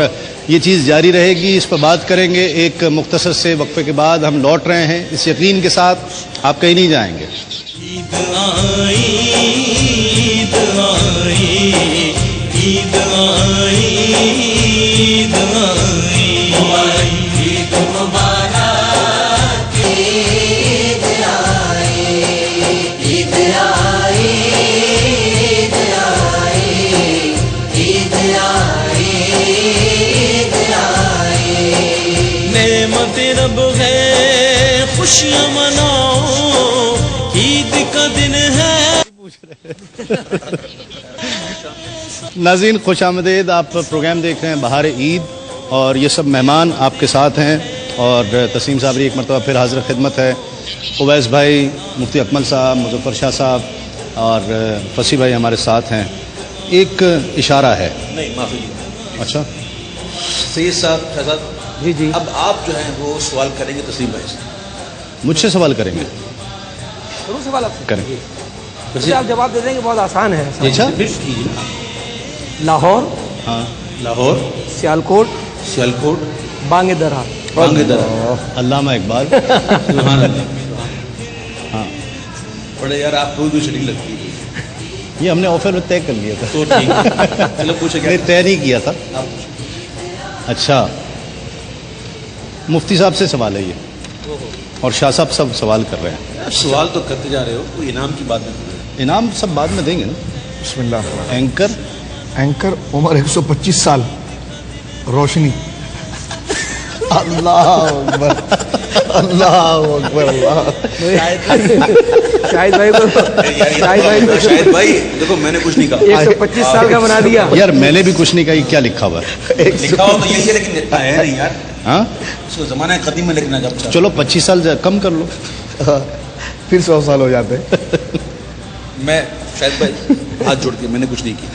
یہ چیز جاری رہے گی، اس پر بات کریں گے۔ ایک مختصر سے وقفے کے بعد ہم لوٹ رہے ہیں اس یقین کے ساتھ آپ کہیں نہیں جائیں گے۔ عید آئی، عید آئی، عید آئی، عید آئی، عید مبارک، عید آئی، عید آئی، عید آئی، عید آئی، عید آئی، نعمت رب ہے، خوشیاں مناؤ، عید کا دن ہے۔ ناظرین خوش آمدید، آپ پروگرام دیکھ رہے ہیں بہار عید اور یہ سب مہمان آپ کے ساتھ ہیں اور تسلیم صابری ایک مرتبہ پھر حاضر خدمت ہے۔ اویس بھائی، مفتی اکمل صاحب، مظفر شاہ صاحب اور فصیح بھائی ہمارے ساتھ ہیں۔ ایک اشارہ ہے۔ نہیں معافی، اچھا سید صاحب، شاہ صاحب، جی جی، اب آپ جو ہیں وہ سوال کریں گے تسلیم بھائی سے۔ مجھ سے سوال کریں گے؟ ضرور سوال آپ سے کریں۔ جی، آپ جواب دے دیں گے، بہت آسان ہے۔ اچھا پھر کیجیے۔ لاہور، ہاں، لاہور، سیالکوٹ، سیالکوٹ، بانگ درا۔ بانگ درا۔ علامہ اقبال۔ سبحان اللہ۔ ہاں، بڑے یار آپ کو بھی شریک لگتی ہے یہ ہم نے آفر میں طے کر لیا تھا، تو ٹھیک ہے، چلو پوچھے نہیں کیا طے نہیں کیا تھا۔ آپ؟ اچھا، مفتی صاحب سے سوال ہے یہ اور شاہ صاحب سب سوال کر رہے ہیں۔ سوال تو کرتے جا رہے ہو، کوئی انعام کی بات نہیں۔ انعام سب بعد میں دیں گے نا۔ بسم اللہ۔ اینکر اینکر عمر 125 سال، روشنی۔ اللہ اکبر، اللہ اکبر، اللہ۔ شاہد بھائی کو، شاہد بھائی کو شاہد بھائی دیکھو، میں نے کچھ نہیں کہا، 125 سال کا بنا دیا۔ یار میں نے بھی کچھ نہیں کہا، یہ کیا لکھا ہوا ہے؟ لکھا ہو تو یہی ہے لیکن اتنا ہے نہیں یار، ہاں اس کو زمانہ قدیم میں لکھنا جب چاہے۔ چلو 25 سال کم کر لو۔ پھر 100 سال ہو جاتے ہیں۔ میں شاہد بھائی ہاتھ جوڑ کے، میں نے کچھ نہیں کیا۔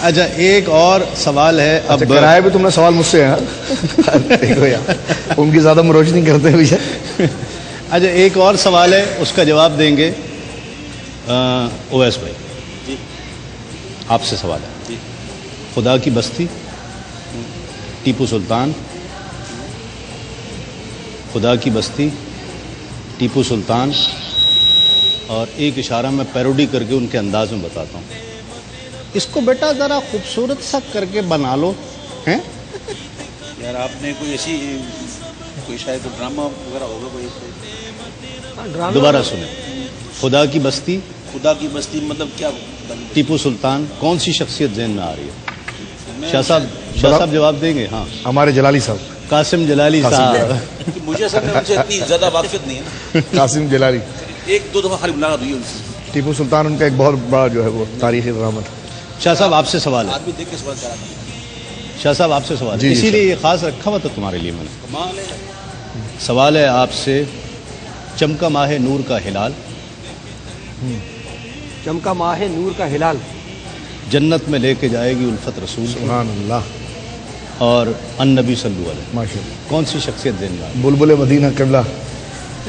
اچھا ایک اور سوال ہے اب۔ اچھا، کرایا بھی تم نے سوال مجھ سے ہے؟ دیکھو یار، ان کی زیادہ مروشنی کرتے ہیں بھیا۔ اچھا ایک اور سوال ہے، اس کا جواب دیں گے اویس بھائی۔ جی آپ سے سوال ہے۔ جی، خدا کی بستی، ٹیپو سلطان، خدا کی بستی، ٹیپو سلطان، اور ایک اشارہ میں پیروڈی کر کے ان کے انداز میں بتاتا ہوں۔ اس کو بیٹا ذرا خوبصورت سا کر کے بنا لو، ہیں؟ یار آپ نے کوئی ایسی کوئی شاید ڈرامہ وغیرہ ہوگا کوئی ایسے؟ دوبارہ سنیں۔ خدا کی بستی، خدا کی بستی مطلب کیا؟ ٹیپو سلطان، کون سی شخصیت ذہن میں آ رہی ہے؟ شاہ صاحب جواب دیں گے؟ ہاں، ہمارے جلالی صاحب، قاسم جلالی قاسم صاحب۔ جلالی۔ مجھے اصل میں ان سے اتنی زیادہ واقفیت نہیں ہے نا، قاسم جلالی۔ ایک دو دفعہ خالی ملاقات ہوئی ہے ان سے۔ ٹیپو سلطان ان کا ایک بہت بڑا جو ہے وہ تاریخی ڈرامہ تھا۔ شاہ صاحب آپ سے سوال ہے۔ آدمی دیکھ کے سوال کرا تھا، شاہ صاحب آپ سے سوال ہے، جی، جی، اسی لیے یہ خاص رکھا ہوا تھا تمہارے لیے میں نے۔ کمال ہے۔ سوال ہے آپ سے، چمکا ماہ نور کا ہلال، چمکا ماہ نور کا ہلال، جنت میں لے کے جائے گی الفت رسول، سبحان اللہ، اور ان نبی صلی اللہ علیہ، ماشاء اللہ۔ کون سی شخصیت ذہن میں آ رہی بلبل مدینہ قبلہ،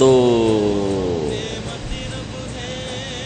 2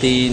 3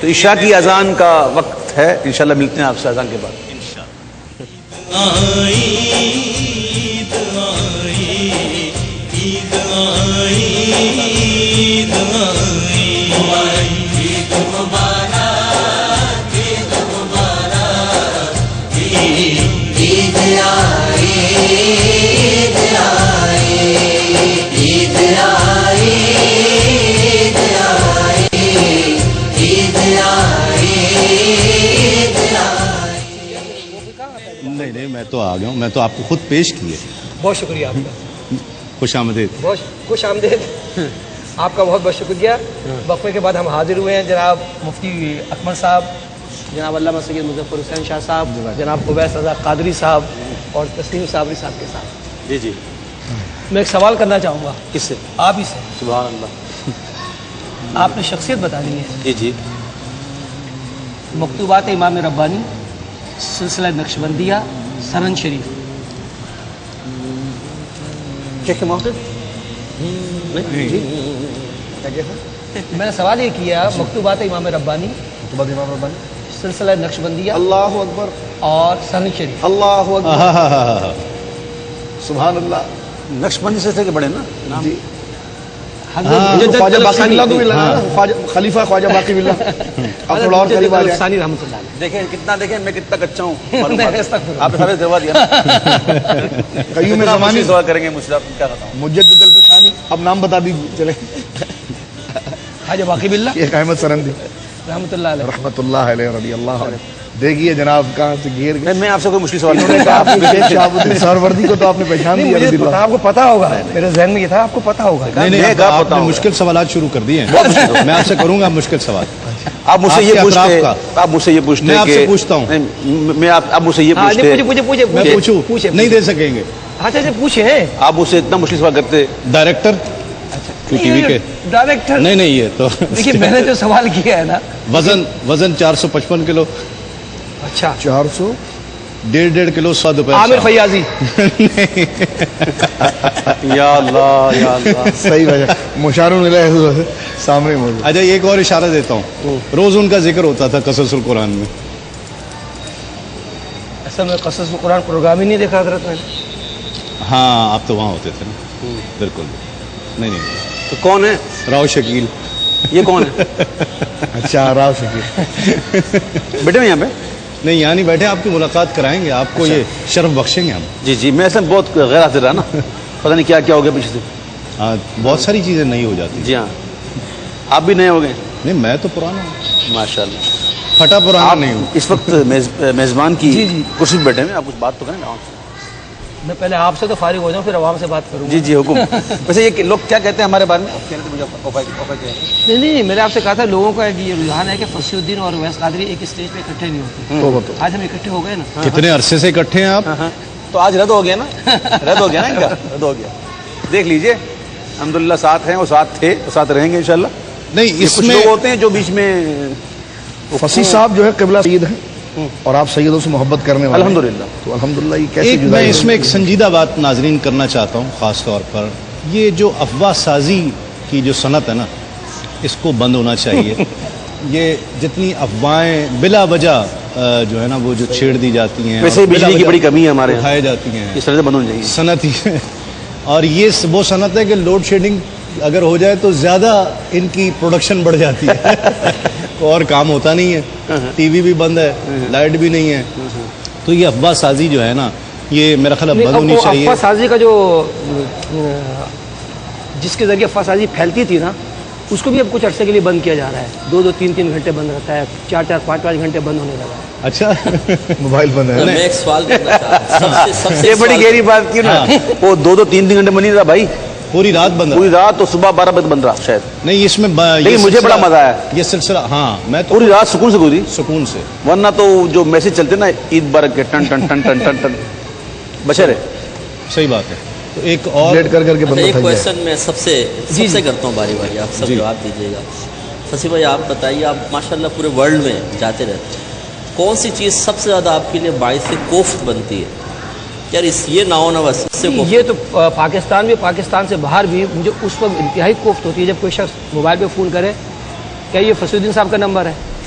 تو عشاء کی اذان کا وقت ہے، انشاءاللہ ملتے ہیں آپ سے اذان کے بعد. آئی عید آئی عید آئی عید آئی عید مبارک عید مبارک عید آئی عید آئی عید آئی عید آئی عید آئی. نہیں نہیں، میں تو آ گیا ہوں، میں تو آپ کو خود پیش کیے. بہت شکریہ آپ کا، خوش آمدید. بہت خوش آمدید. آپ کا بہت بہت شکریہ. وقفے کے بعد ہم حاضر ہوئے ہیں جناب مفتی اکمل صاحب، جناب علامہ سید مظفر حسین شاہ صاحب، جناب اویس رضا قادری صاحب اور تسلیم صابری صاحب کے ساتھ. جی جی. میں ایک سوال کرنا چاہوں گا کس سے؟ آپ ہی سے. سبحان اللہ. آپ نے شخصیت بتانی ہے. جی جی. مکتوبات امام ربانی، سلسلہ نقشبندیہ، سنن شریف. شیخ موقف میں نے سوال یہ کیا، مکتوبات امام ربانی، سلسلہ نقشبندیہ، اللہ اکبر، اور سنن شریف. اللہ اکبر، سبحان اللہ. نقشبندی سے کے بڑے نا نام. جی حضرت خواجہ باقی ثانی باللہ کو بھی لگا نا، خلیفہ خواجہ باقی باللہ. اب تھوڑا اور قریب آ جائیں. ثانی رحمۃ اللہ علیہ. دیکھیں کتنا، دیکھیں میں کتنا کچا ہوں. استغفر آپ نے سارے دعا دیا. قیوم زمانی دعا کریں گے مجھ سے، آپ کیا بتاؤں. مجدد الفسانی. اب نام بتا دیجیے چلے. خواجہ باقی باللہ ایک احمد سرندی رحمۃ اللہ علیہ. رحمۃ اللہ علیہ رضی اللہ عنہ. دیکھیے جناب کہاں سے گھیر گئے. میں آپ سے کوئی مشکل سوال انہوں نے کہا آپ کی شیخ شہاب الدین سہروردی کو تو آپ نے پہچان نہیں، دیا مجھے رضی پتا، اللہ. آپ کو پتا ہوگا، میرے ذہن میں یہ تھا آپ کو پتا ہوگا. نہیں نہیں، میں اب کہا آپ پتا نے ہوگا. مشکل سوالات شروع کر دیے ہیں. میں آپ سے کروں گا مشکل سوال. آپ مجھ سے آپ یہ کے پوچھتے، اطراف کا. آپ مجھ سے یہ پوچھتے میں آپ سے کہ پوچھتا ہوں. نہیں، میں آپ مجھ سے یہ ہاں پوچھتے، میں پوچھوں؟ پوچھے نہیں دے سکیں گے. اچھا پوچھے. آپ مجھ سے اتنا مشکل سوال کرتے. ڈائریکٹر ٹی وی کے. ڈائریکٹر. نہیں نہیں، یہ تو دیکھیے میں نے جو سوال کیا ہے نا، وزن 455 کلو. اچھا 400 1.5 کلو 100 روپے. عامر فیاضی. یا اللہ یا اللہ. صحیح وجہ مشارون علیہ سامنے موجود. اچھا ایک اور اشارہ دیتا ہوں، روز ان کا ذکر ہوتا تھا قصص القرآن میں. اصل میں قصص القرآن پروگرام ہی نہیں دیکھا حضرت میں. ہاں آپ تو وہاں ہوتے تھے نا. بالکل. نہیں نہیں، تو کون ہے راؤ شکیل. یہ کون ہے؟ اچھا راو شکیل. بیٹے میں یہاں پہ. نہیں یہاں نہیں بیٹھے، آپ کی ملاقات کرائیں گے، آپ کو یہ شرف بخشیں گے ہم. جی جی. میں اصل بہت غیر حاضر رہا نا، پتہ نہیں کیا کیا ہو گیا پیچھے سے. ہاں بہت ساری چیزیں نہیں ہو جاتی. جی ہاں. آپ بھی نئے ہو گئے. نہیں میں تو پرانا ہوں، ماشاء اللہ. پھٹا پرانا آپ نہیں ہوں. اس وقت میزبان کی جی جی. کرسی پہ بیٹھے ہیں، آپ کچھ بات تو کریں نا. میں پہلے آپ سے تو فارغ ہو جاؤں، پھر عوام سے بات کروں گا. جی جی حکم. ویسے یہ لوگ کیا کہتے ہیں ہمارے بارے میں؟ نہیں، میں نے آپ سے کہا تھا لوگوں کا یہ رجحان ہے کہ فصیح الدین اور اویس قادری ایک اسٹیج پہ اکٹھے نہیں ہوتے. آج ہم اکٹھے ہو گئے نا. کتنے عرصے سے اکٹھے ہیں آپ؟ تو آج رد ہو گیا نا. رد ہو گیا نا ان کا. رد ہو گیا. دیکھ لیجئے الحمدللہ ساتھ ہیں، وہ ساتھ تھے، وہ ساتھ رہیں گے انشاءاللہ. نہیں اس کچھ میں لوگ ہوتے ہیں جو بیچ میں. فصیح صاحب جو ہے قبلہ سید ہیں اور آپ سیدوں سے محبت کرنے والے. الحمدللہ. تو الحمدللہ یہ کیسے ایک میں اس میں ایک سنجیدہ بات ناظرین کرنا چاہتا ہوں، خاص طور پر یہ جو افواہ سازی کی جو صنعت ہے نا، اس کو بند ہونا چاہیے. یہ جتنی افواہیں بلا وجہ جو ہے نا وہ جو چھیڑ دی جاتی ہیں، ویسے بجلی کی بڑی کمی ہے ہمارے یہاں، اٹھائی جاتی ہیں، اس طرح سے بند ہونی چاہیے. صنعت ہی. اور یہ وہ صنعت ہے کہ لوڈ شیڈنگ اگر ہو جائے تو زیادہ ان کی پروڈکشن بڑھ جاتی ہے. اور کام ہوتا نہیں ہے، ٹی وی بھی بند ہے، لائٹ بھی نہیں ہے. تو یہ افواہ سازی جو ہے نا، یہ میرا خیال بند ہونی چاہیے. افواہ سازی کا جو جس کے ذریعے افواہ سازی پھیلتی تھی نا، اس کو بھی اب کچھ عرصے کے لیے بند کیا جا رہا ہے. 2-2 3-3 گھنٹے بند رہتا ہے، 4-4 5-5 گھنٹے بند ہونے لگا ہے. اچھا موبائل بند ہے. میں ایک سوال کرنا چاہتا ہوں. یہ بڑی گہری بات کی نا. وہ 2-3 گھنٹے بند نہیں رہا بھائی، پوری رات بند پوری رات. تو صبح 12 بجے بند رہا شاید. نہیں اس میں لیکن مجھے بڑا مزہ آیا یہ سلسلہ. ہاں میں تو پوری رات سکون سے گزری. سکون سے. ورنہ تو جو میسج چلتے نا عید برک کے ٹن ٹن ٹن ٹن ٹن ٹن بچے رہے. صحیح بات ہے. تو ایک اور لیٹ کر کے اچھا بندہ ایک تھک جائے. کوشچن میں سب سے کرتا ہوں باری باری، آپ سب جواب دیجیے گا. فصیح بھائی آپ بتائیے، آپ ماشاءاللہ پورے ورلڈ میں جاتے رہتے ہیں، کون سی چیز سب سے زیادہ آپ کے لیے باعث کوفت بنتی ہے؟ یار یہ نہ ہونا بس اس سے یہ تو پاکستان میں، پاکستان سے باہر بھی مجھے اس وقت انتہائی کوفت ہوتی ہے جب کوئی شخص موبائل پہ فون کرے، کیا یہ فصیح الدین صاحب کا نمبر ہے؟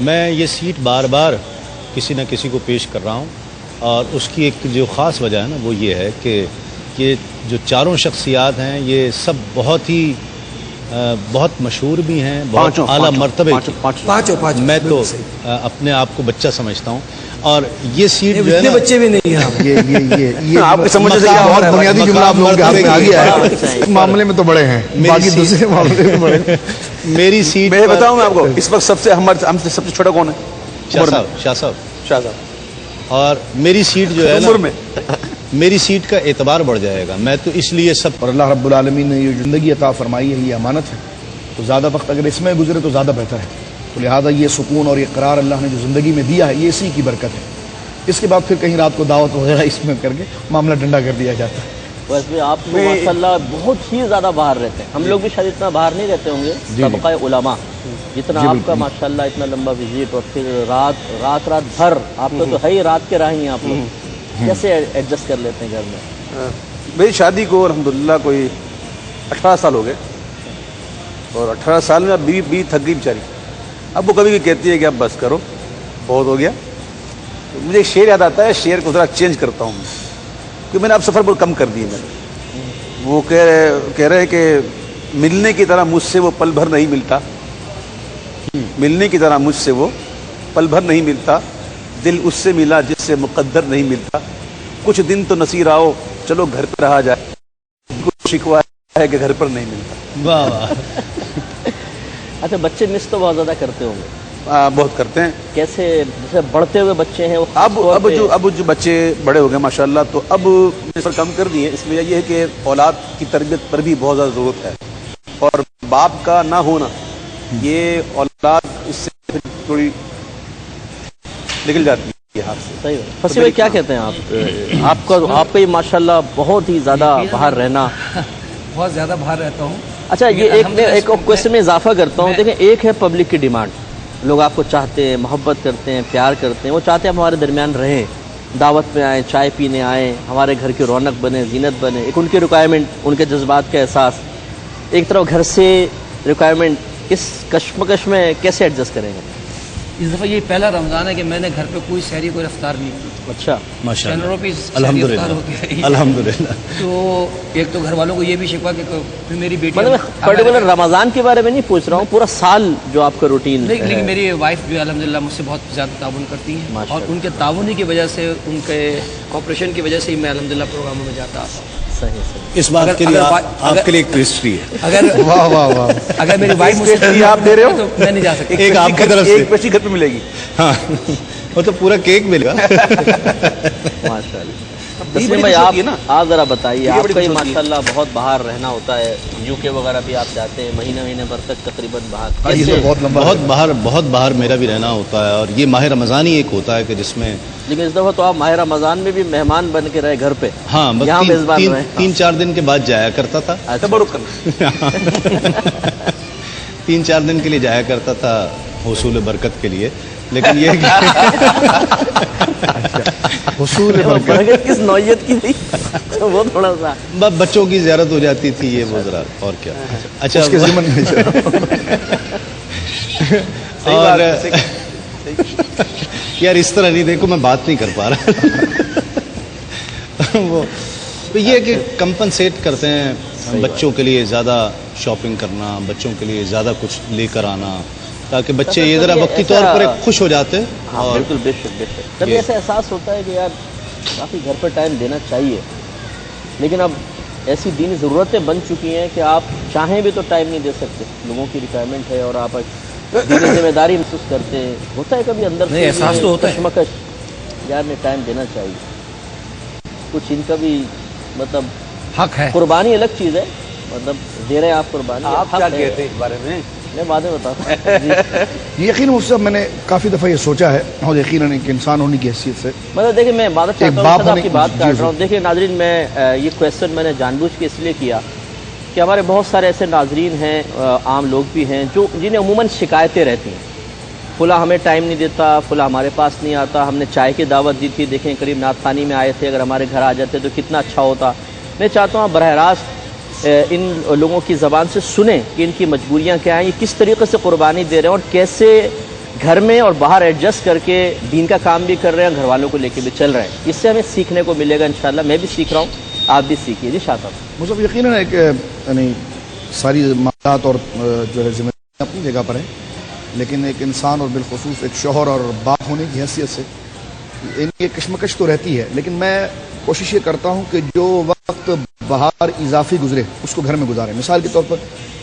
میں یہ سیٹ بار بار کسی نہ کسی کو پیش کر رہا ہوں، اور اس کی ایک جو خاص وجہ ہے نا وہ یہ ہے کہ یہ جو چاروں شخصیات ہیں یہ سب بہت مشہور بھی ہیں، بہت اعلیٰ مرتبے کی. پانچوں میں تو اپنے آپ کو بچہ سمجھتا ہوں، اور یہ سیٹ جو ہے اتنے نا بچے بھی نہیں ہیں. یہ آپ کے سمجھ سے بہت بنیادی جملہ آپ لوگوں کے ہاتھ میں آ گیا ہے. اس معاملے میں تو بڑے ہیں، باقی دوسرے معاملے میں بڑے ہیں. میری سیٹ میں بتاؤں میں آپ کو اس وقت سب سے چھوٹا کون ہے؟ شاہ صاحب. اور میری سیٹ جو ہے عمر نا میں میری سیٹ کا اعتبار بڑھ جائے گا. میں تو اس لیے سب اور اللہ رب العالمین نے یہ زندگی عطا فرمائی ہے، یہ امانت ہے، تو زیادہ وقت اگر اس میں گزرے تو زیادہ بہتر ہے. تو لہٰذا یہ سکون اور یہ قرار اللہ نے جو زندگی میں دیا ہے یہ اسی کی برکت ہے. اس کے بعد پھر کہیں رات کو دعوت وغیرہ اس میں کر کے معاملہ ڈنڈا کر دیا جاتا ہے. ویسے آپ تو ماشاءاللہ بہت ہی زیادہ باہر رہتے ہیں. ہم لوگ بھی شاید اتنا باہر نہیں رہتے ہوں گے طبقہ علماء جتنا آپ کا ماشاءاللہ اتنا لمبا وزٹ، اور پھر رات بھر آپ کا تو ہے ہی رات کے راہی ہیں آپ لوگ. کیسے ایڈجسٹ کر لیتے ہیں گھر میں؟ میری شادی کو الحمدللہ کوئی 18 سال ہو گئے، اور 18 سال میں اب بیوی تھک گئی بیچاری. اب وہ کبھی کہتی ہے کہ اب بس کرو، بہت ہو گیا. مجھے ایک شعر یاد آتا ہے، شعر کو ذرا چینج کرتا ہوں کہ میں نے اب سفر بہت کم کر دی ہے. میں نے وہ کہہ رہے ہیں کہ ملنے کی طرح مجھ سے وہ پل بھر نہیں ملتا، ملنے کی طرح مجھ سے وہ پل بھر نہیں ملتا، دل اس سے ملا جس سے مقدر نہیں ملتا. کچھ دن تو نصیر آؤ چلو گھر پہ رہا جائے، کچھ شکوہ ہے کہ گھر پر نہیں ملتا. واہ. اچھا بچے مس تو بہت زیادہ کرتے ہوں گے؟ بہت کرتے ہیں. کیسے جیسے بڑھتے ہوئے بچے ہیں وہ اب جو بچے بڑے ہو گئے ماشاءاللہ، تو اب اس پر کم کر دیے. اس لیے یہ ہے کہ اولاد کی تربیت پر بھی بہت زیادہ ضرورت ہے، اور باپ کا نہ ہونا یہ اولاد اس سے تھوڑی نکل جاتی ہے ہاتھ سے. صحیح. فصیح بھائی کیا کہتے ہیں آپ کا یہ ماشاءاللہ بہت ہی زیادہ باہر رہنا؟ بہت زیادہ باہر رہتا ہوں. اچھا یہ ایک کوشچن میں اضافہ کرتا ہوں. دیکھیں ایک ہے پبلک کی ڈیمانڈ، لوگ آپ کو چاہتے ہیں، محبت کرتے ہیں، پیار کرتے ہیں، وہ چاہتے ہیں ہمارے درمیان رہیں، دعوت میں آئیں، چائے پینے آئیں، ہمارے گھر کی رونق بنے، زینت بنے. ایک ان کی ریکوائرمنٹ، ان کے جذبات کا احساس. ایک طرف گھر سے ریکوائرمنٹ، اس کشمکش میں کیسے ایڈجسٹ کریں گے؟ اس دفعہ یہ پہلا رمضان ہے کہ میں نے گھر پہ کوئی سحری کو افطار نہیں کی. اچھا ماشاء اللہ. 10 روپیز الحمدللہ الحمدللہ. تو ایک تو گھر والوں کو یہ بھی شکوا کہ پھر میری بیٹی، مطلب پرٹیکولر رمضان کے بارے میں نہیں پوچھ رہا ہوں، پورا سال جو آپ کا روٹین. لیکن میری وائف جو ہے الحمدللہ مجھ سے بہت زیادہ تعاون کرتی ہیں، اور ان کے تعاون ہی کی وجہ سے، ان کے کوپریشن کی وجہ سے ہی میں الحمدللہ پروگراموں میں جاتا آتا ہوں. اس بات کے لیے آپ کے لیے ایک پیسٹری ہے. اگر واہ واہ واہ. اگر میری وائف مجھ سے آپ دے رہے ہو تو میں نہیں جا سکتا. ایک آپ کی طرف سے ایک پیسٹری گھر پہ ملے گی. ہاں وہ تو پورا کیک ملے گا. ماشاء اللہ. تسلیم بھائی آپ ذرا بتائیے، آپ کا یہ ماشاءاللہ بہت باہر رہنا ہوتا ہے، یو کے وغیرہ بھی آپ جاتے ہیں، مہینے بھر تک تقریباً باہر. بہت باہر میرا بھی رہنا ہوتا ہے، اور یہ ماہ رمضان ہی ایک ہوتا ہے کہ جس میں، لیکن اس دفعہ تو آپ ماہ رمضان میں بھی مہمان بن کے رہے گھر پہ. ہاں یہاں میزبان رہے. 3-4 دن کے بعد جایا کرتا تھا. 3-4 دن کے لیے جایا کرتا تھا حصول برکت کے لیے. لیکن یہ حصول برکت کس نوعیت کی تھی وہ تھوڑا سا بچوں کی زیارت ہو جاتی تھی، یہ وہ ذرا اور کیا. اچھا اور یار اس طرح نہیں، دیکھو میں بات نہیں کر پا رہا. وہ یہ کہ کمپنسیٹ کرتے ہیں بچوں کے لیے، زیادہ شاپنگ کرنا، بچوں کے لیے زیادہ کچھ لے کر آنا، تاکہ بچے یہ ذرا وقتی طور پر خوش ہو جاتے ہیں. ہاں بالکل، بے شک. کبھی ایسا احساس ہوتا ہے کہ یار کافی گھر پر ٹائم دینا چاہیے، لیکن اب ایسی دینی ضرورتیں بن چکی ہیں کہ آپ چاہیں بھی تو ٹائم نہیں دے سکتے. لوگوں کی ریکوائرمنٹ ہے اور آپ دینی ذمہ داری محسوس کرتے ہیں. ہوتا ہے کبھی اندر سے احساس تو ہوتا ہے کشمکش، یار میں ٹائم دینا چاہیے. کچھ ان کا بھی مطلب حق ہے. قربانی الگ چیز ہے، مطلب دے رہے ہیں آپ قربانی. آپ کیا کہتے ہیں اس بارے میں؟ میں بعد میں بتاتا ہوں. یقیناً اس سے میں نے کافی دفعہ یہ سوچا ہے، اور یقیناً ایک انسان ہونے کی حیثیت سے مطلب دیکھیں میں بات چاہتا ہوں، آپ کی بات کر رہا ہوں. جی. دیکھیں ناظرین، میں یہ کویسچن میں نے جان بوجھ کے اس لیے کیا کہ ہمارے بہت سارے ایسے ناظرین ہیں، عام لوگ بھی ہیں، جو جنہیں عموماً شکایتیں رہتی ہیں. فلاں ہمیں ٹائم نہیں دیتا، فلاں ہمارے پاس نہیں آتا، ہم نے چائے کی دعوت دی تھی، دیکھیں قریب نعت خوانی میں آئے تھے، اگر ہمارے گھر آ جاتے تو کتنا اچھا ہوتا. میں چاہتا ہوں براہ راست ان لوگوں کی زبان سے سنیں کہ ان کی مجبوریاں کیا ہیں, یہ کس طریقے سے قربانی دے رہے ہیں اور کیسے گھر میں اور باہر ایڈجسٹ کر کے دین کا کام بھی کر رہے ہیں, گھر والوں کو لے کے بھی چل رہے ہیں. اس سے ہمیں سیکھنے کو ملے گا انشاءاللہ. میں بھی سیکھ رہا ہوں, آپ بھی سیکھیے. جی شاہ صاحب. مجھے یقیناً ایک یعنی ساری معاملات اور جو ہے ذمہ داری اپنی جگہ پر ہے, لیکن ایک انسان اور بالخصوص ایک شوہر اور باپ ہونے کی حیثیت سے یہ کشمکش تو رہتی ہے, لیکن میں کوشش یہ کرتا ہوں کہ جو وقت باہر اضافی گزرے اس کو گھر میں گزاریں. مثال کے طور پر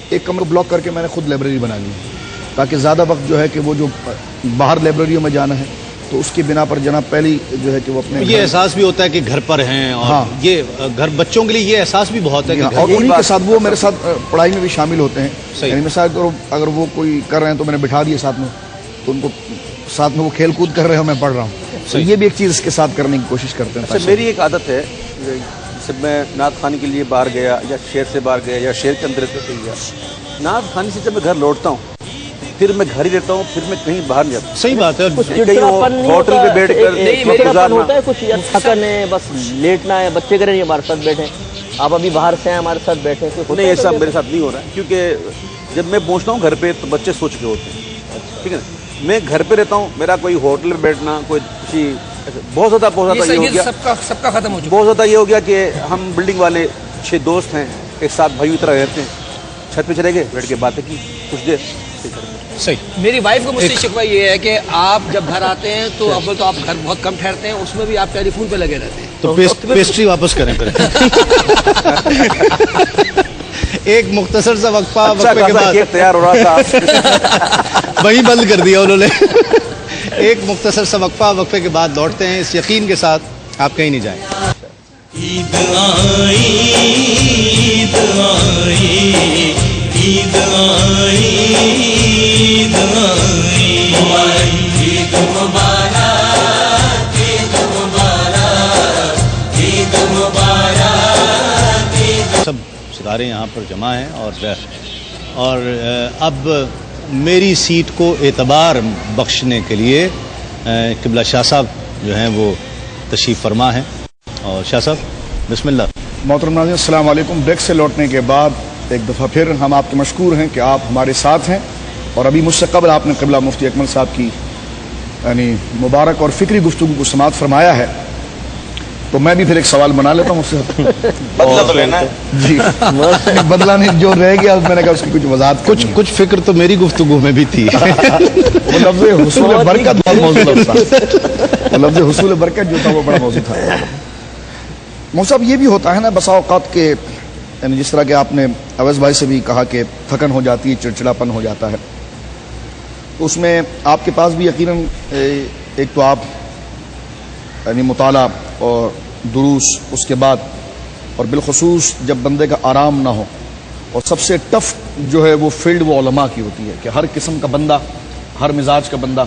ایک کمرہ بلاک کر کے میں نے خود لائبریری بنا لی ہے, تاکہ زیادہ وقت جو ہے کہ وہ جو باہر لائبریریوں میں جانا ہے تو اس کی بنا پر جناب پہلی جو ہے کہ وہ اپنے یہ احساس بھی ہوتا ہے کہ گھر پر ہیں, اور یہ گھر بچوں کے لیے یہ احساس بھی بہت ہے کہ اور انہیں کے ساتھ وہ میرے ساتھ پڑھائی میں بھی شامل ہوتے ہیں. یعنی مثال کے طور پر اگر وہ کوئی کر رہے ہیں تو میں نے بٹھا دیے ساتھ میں, تو ان کو ساتھ میں وہ کھیل کود کر رہے ہیں, میں پڑھ رہا ہوں. تو یہ بھی ایک چیز اس کے ساتھ کرنے کی کوشش کرتے ہیں. میری ایک عادت ہے, جب میں نعت خوانی کے لیے باہر گیا یا شہر سے باہر گیا یا شہر کے اندر گیا, نعت خوانی سے جب میں گھر لوٹتا ہوں پھر میں گھر ہی رہتا ہوں, پھر میں کہیں باہر نہیں جاتا. صحیح بات ہے. ہوٹل پہ بیٹھ کر ہوتا ہے کچھ تھکن ہے, بس لیٹنا ہے, بچے کریں ہمارے ساتھ بیٹھے, آپ ابھی باہر سے ہیں ہمارے ساتھ بیٹھے. نہیں, ایسا میرے ساتھ نہیں ہو رہا ہے, کیونکہ جب میں پہنچتا ہوں گھر پہ تو بچے سو چکے ہوتے ہیں. ٹھیک ہے نا, میں گھر پہ رہتا ہوں, میرا کوئی ہوٹل پہ بیٹھنا کوئی کسی بہت زیادہ یہ ہو گیا, سب کا ختم ہو چکا. بہت زیادہ یہ ہو گیا کہ ہم بلڈنگ والے 6 دوست ہیں, ایک ساتھ بھائیوں کی طرح رہتے ہیں, چھت پہ چلے گئے, بیٹھ کے باتیں کی کچھ دیر. صحیح. میری وائف کو مجھ سے شکوہ یہ ہے کہ آپ جب گھر آتے ہیں تو اول تو آپ گھر بہت کم ٹھہرتے ہیں, اس میں بھی آپ ٹیلی فون پہ لگے رہتے ہیں. تو پیسٹری واپس کریں پھر. ایک مختصر سا وقفہ کے بعد تیار ہو رہا تھا وہی بند کر دیا انہوں نے. ایک مختصر سا وقفے کے بعد لوٹتے ہیں اس یقین کے ساتھ آپ کہیں نہیں جائیں. عید آئی عید آئی عید آئی عید آئی عید مبارک عید مبارک عید مبارک. سب ستارے یہاں پر جمع ہیں اور اب میری سیٹ کو اعتبار بخشنے کے لیے قبلہ شاہ صاحب جو ہیں وہ تشریف فرما ہیں. اور شاہ صاحب بسم اللہ. محترم ناظرین السلام علیکم. بریک سے لوٹنے کے بعد ایک دفعہ پھر ہم آپ کے مشکور ہیں کہ آپ ہمارے ساتھ ہیں, اور ابھی مجھ سے قبل آپ نے قبلہ مفتی اکمل صاحب کی یعنی مبارک اور فکری گفتگو کو سماعت فرمایا ہے, تو میں بھی پھر ایک سوال بنا لیتا ہوں اس سے. بدلہ تو لینا ہے. جی بدلہ نہیں, جو رہ گیا میں نے کہا اس کی کچھ وضاحت. کچھ فکر تو میری گفتگو میں بھی تھی. وہ لفظ حصول برکت بہت موضوع تھا, لفظ حصول برکت جو تھا وہ بڑا موضوع تھا. صاحب یہ بھی ہوتا ہے نا بسا اوقات کے, یعنی جس طرح کہ آپ نے اویس بھائی سے بھی کہا کہ تھکن ہو جاتی ہے, چڑچڑاپن ہو جاتا ہے, تو اس میں آپ کے پاس بھی یقیناً ایک تو آپ یعنی مطالعہ اور دروس, اس کے بعد اور بالخصوص جب بندے کا آرام نہ ہو, اور سب سے ٹف جو ہے وہ فیلڈ وہ علماء کی ہوتی ہے کہ ہر قسم کا بندہ, ہر مزاج کا بندہ,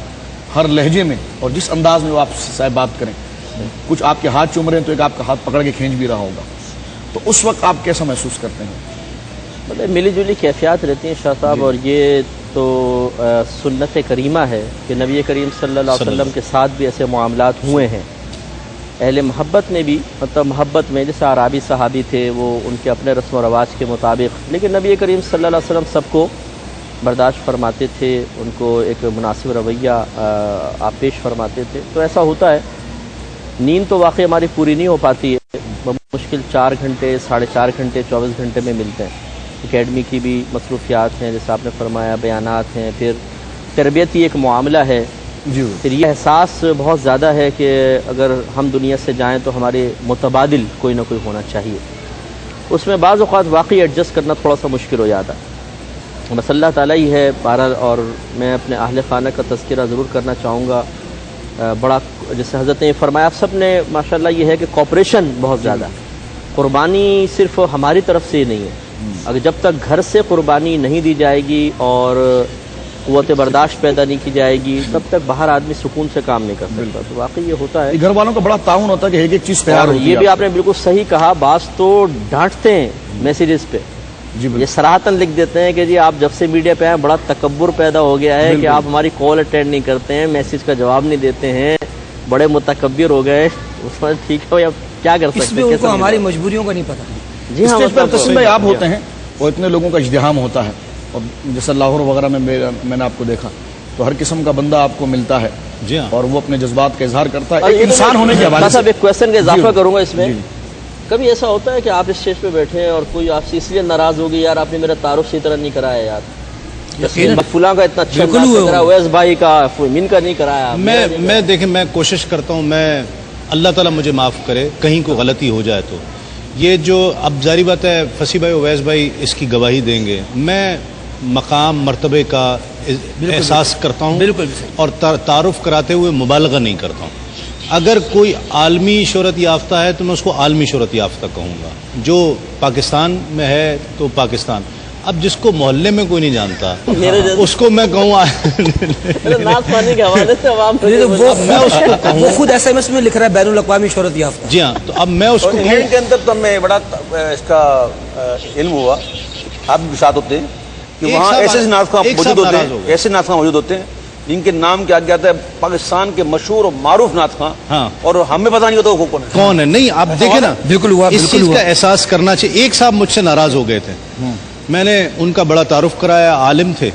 ہر لہجے میں اور جس انداز میں وہ آپ سے بات کریں, کچھ آپ کے ہاتھ چوم رہے ہیں تو ایک آپ کا ہاتھ پکڑ کے کھینچ بھی رہا ہوگا, تو اس وقت آپ کیسا محسوس کرتے ہیں؟ مطلب ملی جلی کیفیات رہتی ہیں شاہ صاحب, اور یہ تو سنت کریمہ ہے کہ نبی کریم صلی اللہ علیہ وسلم کے ساتھ بھی ایسے معاملات ہوئے ہیں. اہل محبت نے بھی, مطلب محبت میں جیسے اعرابی صحابی تھے وہ ان کے اپنے رسم و رواج کے مطابق, لیکن نبی کریم صلی اللہ علیہ وسلم سب کو برداشت فرماتے تھے, ان کو ایک مناسب رویہ آپ پیش فرماتے تھے. تو ایسا ہوتا ہے, نیند تو واقعی ہماری پوری نہیں ہو پاتی ہے, مشکل 4 گھنٹے 4.5 گھنٹے 24 گھنٹے میں ملتے ہیں. اکیڈمی کی بھی مصروفیات ہیں جیسے آپ نے فرمایا, بیانات ہیں, پھر تربیتی ایک معاملہ ہے, پھر یہ احساس بہت زیادہ ہے کہ اگر ہم دنیا سے جائیں تو ہمارے متبادل کوئی نہ کوئی ہونا چاہیے. اس میں بعض اوقات واقعی ایڈجسٹ کرنا تھوڑا سا مشکل ہو جاتا ہے, بس اللہ تعالیٰ ہی ہے بہرحال. اور میں اپنے اہل خانہ کا تذکرہ ضرور کرنا چاہوں گا. بڑا جیسے حضرت نے فرمایا, آپ سب نے ماشاءاللہ یہ ہے کہ کوپریشن بہت زیادہ, قربانی صرف ہماری طرف سے ہی نہیں ہے. اگر جب تک گھر سے قربانی نہیں دی جائے گی اور قوت برداشت پیدا نہیں کی جائے گی, تب تک باہر آدمی سکون سے کام نہیں کر سکتا. تو واقعی یہ ہوتا ہے, گھر والوں کا بڑا تعاون ہوتا ہے کہ ایک ایک چیز تیار ہوتی ہے. یہ بھی آپ نے بالکل صحیح کہا, بعض تو ڈانٹتے ہیں میسیجز پہ, یہ صراحتاً لکھ دیتے ہیں کہ جی آپ جب سے میڈیا پہ آئے بڑا تکبر پیدا ہو گیا ہے کہ آپ ہماری کال اٹینڈ نہیں کرتے ہیں, میسیج کا جواب نہیں دیتے ہیں, بڑے متکبر ہو گئے. اس میں ٹھیک ہے, اب کیا کر سکتے ہیں, ان کو ہماری مجبوریوں کا نہیں پتہ. جی ہاں، اسٹیج پر مطلب تسلیم بھائی آپ ہوتے ہیں اور اتنے لوگوں کا اجتہام ہوتا ہے، اور جیسے لاہور وغیرہ میں میں نے آپ کو دیکھا تو ہر قسم کا بندہ آپ کو ملتا ہے جی ہاں، اور وہ اپنے جذبات کا اظہار کرتا ہے اور ایک یہ تو انسان ہونے کے حوالے سے۔ صاحب ایک کوشچن کا اضافہ جی۔ کروں گا اس میں، جی جی۔ کبھی ایسا ہوتا ہے کہ آپ اسٹیج پہ بیٹھے ہیں اور کوئی آپ سے اس لیے ناراض ہوگی یار آپ نے میرا تعارف صحیح طرح نہیں کرایا یار، فلاں کا اتنا اچھا انداز سے کرا، اویس بھائی کا فہمین کا نہیں کرایا؟ میں دیکھیں میں کوشش کرتا ہوں، میں اللہ تعالیٰ مجھے معاف کرے کہیں کوئی غلطی ہو جائے تو، یہ جو اب ظاہری بات ہے فصیح بھائی اویس بھائی اس کی گواہی دیں گے، میں مقام مرتبے کا احساس کرتا ہوں اور تعارف کراتے ہوئے مبالغہ نہیں کرتا ہوں۔ اگر کوئی عالمی شہرت یافتہ ہے تو میں اس کو عالمی شہرت یافتہ کہوں گا، جو پاکستان میں ہے تو پاکستان، اب جس کو محلے میں کوئی نہیں جانتا اس کو میں کہوں نعت خوانی کے حوالے سے عوام وہ خود ایس ایم ایس میں لکھ رہا ہے بین الاقوامی شہرت یافتہ۔ جی ہاں، تو اب میں اس کو انگلینڈ کے اندر تو ہمیں بڑا اس کا علم ہوا، آپ بھی ساتھ ہوتے ہیں کہ وہاں ایسے نعت خواں موجود ہوتے ہیں، ایسے نعت خواں موجود ہوتے ہیں جن کے نام کیا آتا ہے پاکستان کے مشہور اور معروف نعت خواں، اور ہمیں پتہ نہیں ہوتا وہ کون ہے۔ نہیں آپ دیکھیں نا، بالکل ہوا، اس چیز کا احساس کرنا چاہیے۔ ایک صاحب مجھ سے ناراض ہو گئے تھے، میں نے ان کا بڑا تعارف کرایا، عالم تھے،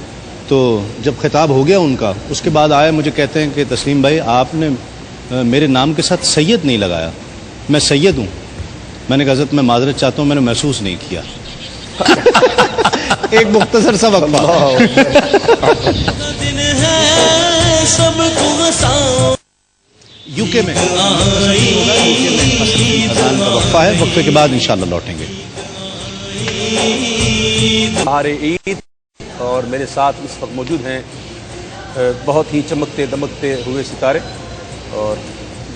تو جب خطاب ہو گیا ان کا اس کے بعد آئے مجھے کہتے ہیں کہ تسلیم بھائی آپ نے میرے نام کے ساتھ سید نہیں لگایا، میں سید ہوں۔ میں نے کہا حضرت میں معذرت چاہتا ہوں، میں نے محسوس نہیں کیا۔ ایک مختصر سا وقفہ دن ہے سب کو ہنساؤ، یو کے میں اذان کا وقفہ ہے، وقفے کے بعد انشاءاللہ لوٹیں گے۔ ہمارے عید اور میرے ساتھ اس وقت موجود ہیں بہت ہی چمکتے دمکتے ہوئے ستارے، اور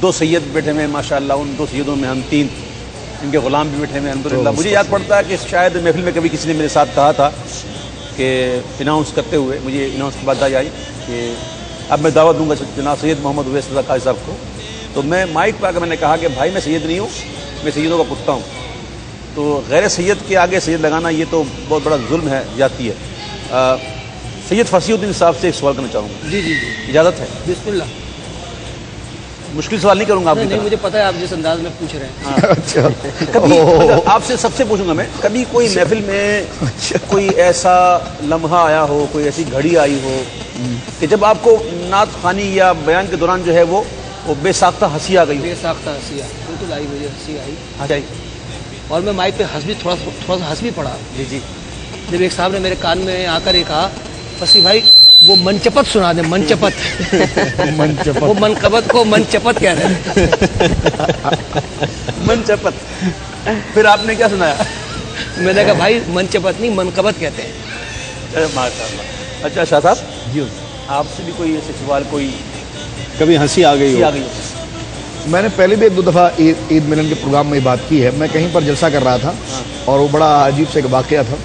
دو سید بیٹھے ہوئے ہیں ماشاءاللہ، ان دو سیدوں میں ہم تین ان کے غلام بھی بیٹھے ہوئے ہیں الحمدللہ۔ مجھے یاد پڑتا ہے کہ شاید محفل میں کبھی کسی نے میرے ساتھ کہا تھا کہ اناؤنس کرتے ہوئے، مجھے اناؤنس کی بات آئی کہ اب میں دعوت دوں گا جناب سید محمد اویس رضا قاری صاحب کو، تو میں مائک پہ آ کے میں نے کہا کہ بھائی میں سید نہیں ہوں، میں سیدوں کا کتا ہوں، تو غیر سید کے آگے سید لگانا یہ تو بہت بڑا ظلم ہے، زیادتی ہے۔ سید فصیح الدین صاحب سے ایک سوال کرنا چاہوں گا، جی جی اجازت ہے؟ بسم اللہ۔ مشکل سوال نہیں کروں گا آپ کی نہیں، طرح۔ مجھے پتہ ہے آپ جس انداز میں پوچھ رہے ہیں۔ کبھی آپ سے سب سے پوچھوں گا میں، کبھی کوئی محفل میں کوئی ایسا لمحہ آیا ہو، کوئی ایسی گھڑی آئی ہو کہ جب آپ کو نعت خوانی یا بیان کے دوران جو ہے وہ بے ساختہ ہنسی آ گئی؟ بے ساختہ ہنسی آئی، بالکل آئی، مجھے ہنسی آئی، آئی؟ اور میں مائک پہ تھوڑا سا ہنس بھی پڑا جی جی۔ جب ایک صاحب نے میرے کان میں آ کر یہ کہا فصیح بھائی وہ منچپت سنا دیں، منچپت وہ منقبت کو منچپت کہہ رہے ہیں۔ منچپت، پھر آپ نے کیا سنایا؟ میں نے کہا بھائی منچپت نہیں منقبت کہتے ہیں۔ ماشاء اللہ۔ اچھا شاہ صاحب جی، آپ سے بھی کوئی ایسے سوال کوئی کبھی ہنسی آ گئی ہو؟ میں نے پہلے بھی ایک دو دفعہ عید ملن کے پروگرام میں بات کی ہے، میں کہیں پر جلسہ کر رہا تھا اور وہ بڑا عجیب سے ایک واقعہ تھا،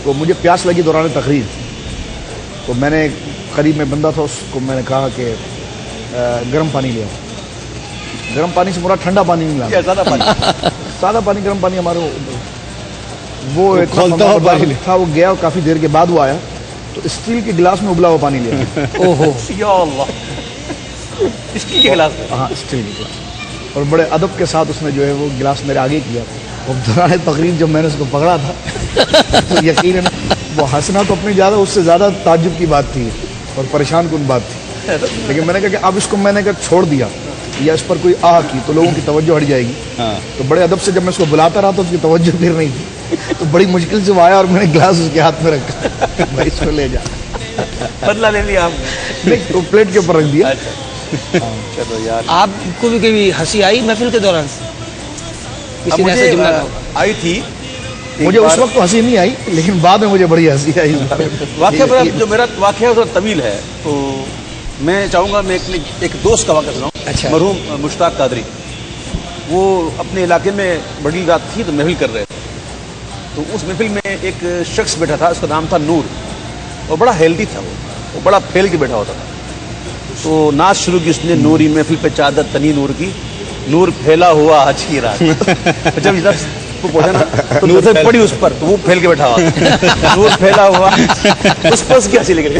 تو مجھے پیاس لگی دوران تقریر، تو میں نے قریب میں بندہ تھا، اس کو میں نے کہا کہ گرم پانی لے آؤ۔ گرم پانی سے مراد ٹھنڈا پانی نہیں لانا، زیادہ پانی، سادہ پانی، گرم پانی ہمارے وہ تھا۔ وہ گیا اور کافی دیر کے بعد وہ آیا تو اسٹیل کے گلاس میں ابلا ہوا پانی لیا۔ اوہو یا اللہ، اسٹیل کے گلاس میں؟ ہاں اسٹیل کے گلاس، اور بڑے ادب کے ساتھ اس نے جو ہے وہ گلاس میرے آگے کیا، اور دوران تقریر جب میں نے اس کو پکڑا تھا تو یقیناً وہ ہنسنا تو اپنی زیادہ، اس سے زیادہ تعجب کی بات تھی اور پریشان کن بات تھی، لیکن میں نے کہا کہ اب اس کو میں نے کہا چھوڑ دیا یا اس پر کوئی آہ کی تو لوگوں کی توجہ ہٹ جائے گی، تو بڑے ادب سے جب میں اس کو بلاتا رہا تو اس کی توجہ پھر نہیں تھی، تو بڑی مشکل سے وہ آیا اور میں نے گلاس اس کے ہاتھ میں رکھا، بھائی اس کو لے جا، بدلہ لے لیا آپ نے؟ تو پلیٹ کے اوپر رکھ دیا۔ چلو یار، آپ کو بھی کبھی ہنسی آئی محفل کے دوران؟ کسی نے ایسا جملہ کہا؟ آئی تھی مجھے اس وقت تو ہنسی نہیں آئی، لیکن بعد میں مجھے بڑی ہنسی آئی۔ واقعہ جو میرا واقعہ ہے طویل ہے، تو میں چاہوں گا میں ایک دوست کا واقعہ سناؤں۔ اچھا۔ مرحوم مشتاق قادری، وہ اپنے علاقے میں بڑی رات تھی تو محفل کر رہے تھے، تو اس محفل میں ایک شخص بیٹھا تھا، اس کا نام تھا نور، اور بڑا ہیلدی تھا، وہ بڑا پھیل کے بیٹھا ہوتا تھا، تو ناچ شروع کی اس نے، نوری محفل پہ چادر تنی نور کی، نور پھیلا ہوا آج کی رات۔ جب وہ پہنچا نا تو نظر پڑی اس پر، تو وہ پھیل کے بیٹھا ہوا، نور پھیلا ہوا، اس پر اس کی ہنسی لگ رہی۔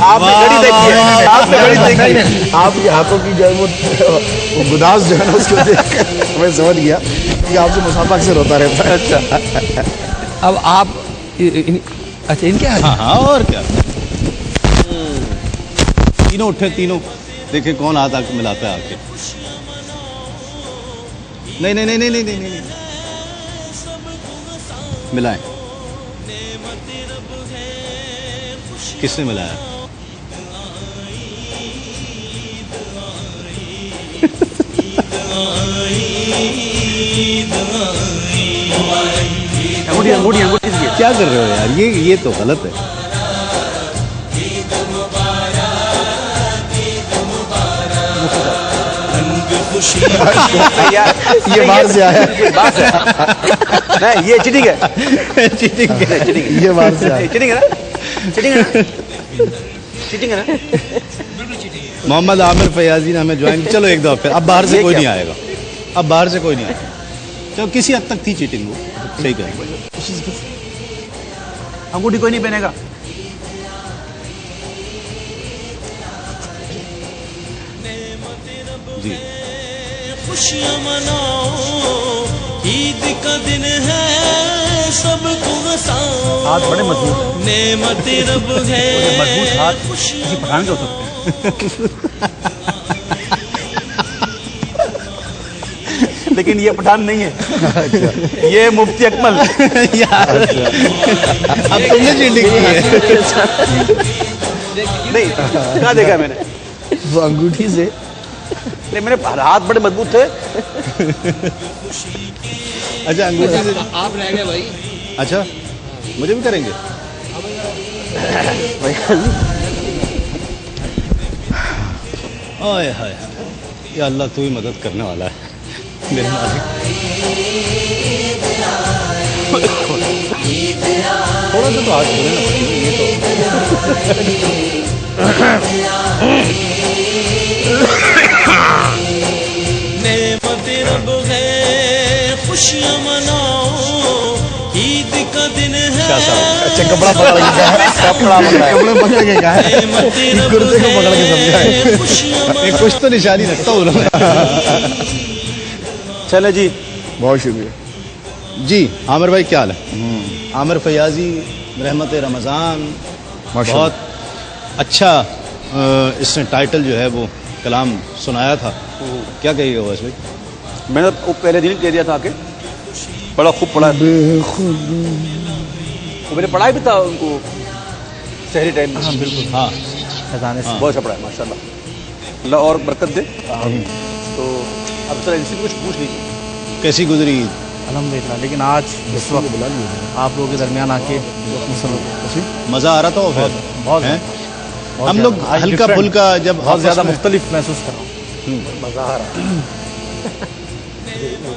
آپ نے گھڑی دیکھی ہے، آپ نے گھڑی دیکھی ہے. آپ کے ہاتھوں کی جو ہے وہ گداز جو ہے نا اس کو دیکھ کر میں سمجھ گیا کہ آپ سے مسافہ اکثر ہوتا رہتا ہے. اچھا اب آپ اچھا ان کے ہاں ہاں اور کیا. تینوں اٹھے تینوں دیکھیں کون ہاتھ آ کے ملاتا ہے آ کے. نہیں نہیں نہیں نہیں نہیں نہیں ملائیں. کس نے ملایا؟ انگوٹھی کیا کر رہے ہو یار؟ یہ تو غلط ہے. یہ باہر سے آیا نہیں، یہ چیٹنگ ہے. چیٹنگ ہے. یہ باہر سے آیا. چیٹنگ ہے نا، چیٹنگ ہے نا، چیٹنگ ہے نا. محمد عامر فیاضی نے ہمیں جوائن. چلو ایک دفعہ پھر. اب باہر سے کوئی نہیں آئے گا. اب باہر سے کوئی نہیں آئے گا. چلو کسی حد تک تھی چیٹنگ. وہ صحیح کہیں گے. انگوٹھی کوئی نہیں پہنے گا. جی خوشیاں مناؤ، عید کا دن ہے، سب کو ہنساؤ. ہاتھ بڑے مضبوط نعمت رب ہے، مضبوط ہاتھ کسی پٹھان کے ہو سکتے ہیں. لیکن یہ پٹھان نہیں ہے، یہ مفتی اکمل. یار اب تم نے چیٹنگ کی ہے. نہیں کہاں دیکھا میں نے؟ وہ انگوٹھی سے. نہیں، میرے ہاتھ بڑے مضبوط تھے. اچھا انگوٹھی سے آپ رہ گئے بھائی. اچھا مجھے بھی کریں گے. اوئے ہائے یا اللہ تو ہی مدد کرنے والا ہے میرے مالک. تھوڑا سا تو ہاتھ کھولے نا بھائی. یہ نعمت رب ہے، خوشیاں مناؤ، عید کا دن ہے. اچھا کپڑا پکڑ کے کہا ہے کرتے کو پکڑ کے سمجھا ہے. کچھ تو نشانی رکھتا ہوں نا. چلے جی، بہت شکریہ. جی عامر بھائی کیا حال ہے؟ عامر فیاضی رحمت رمضان. بہت اچھا اس نے ٹائٹل جو ہے وہ کلام سنایا تھا. کیا کہیے گا ویسے بھائی؟ میں نے وہ پہلے دن کہہ دیا تھا کہ بڑا خوب پڑھا. میں نے پڑھایا بھی تھا ان کو شہری ٹائم میں. بالکل ہاں بہت اچھا پڑھا ہے ماشاء اللہ. اللہ اور برکت دے. تو اب سر ان سے کچھ پوچھ لیجیے. کیسی گزری عید؟ الحمدللہ. لیکن آج اس وقت آپ لوگوں کے درمیان آ کے مزہ آ رہا تھا. پھر بہت ہم لوگ ہلکا پھلکا جب بہت زیادہ مختلف محسوس کر رہا ہوں. مزہ آ رہا ہے.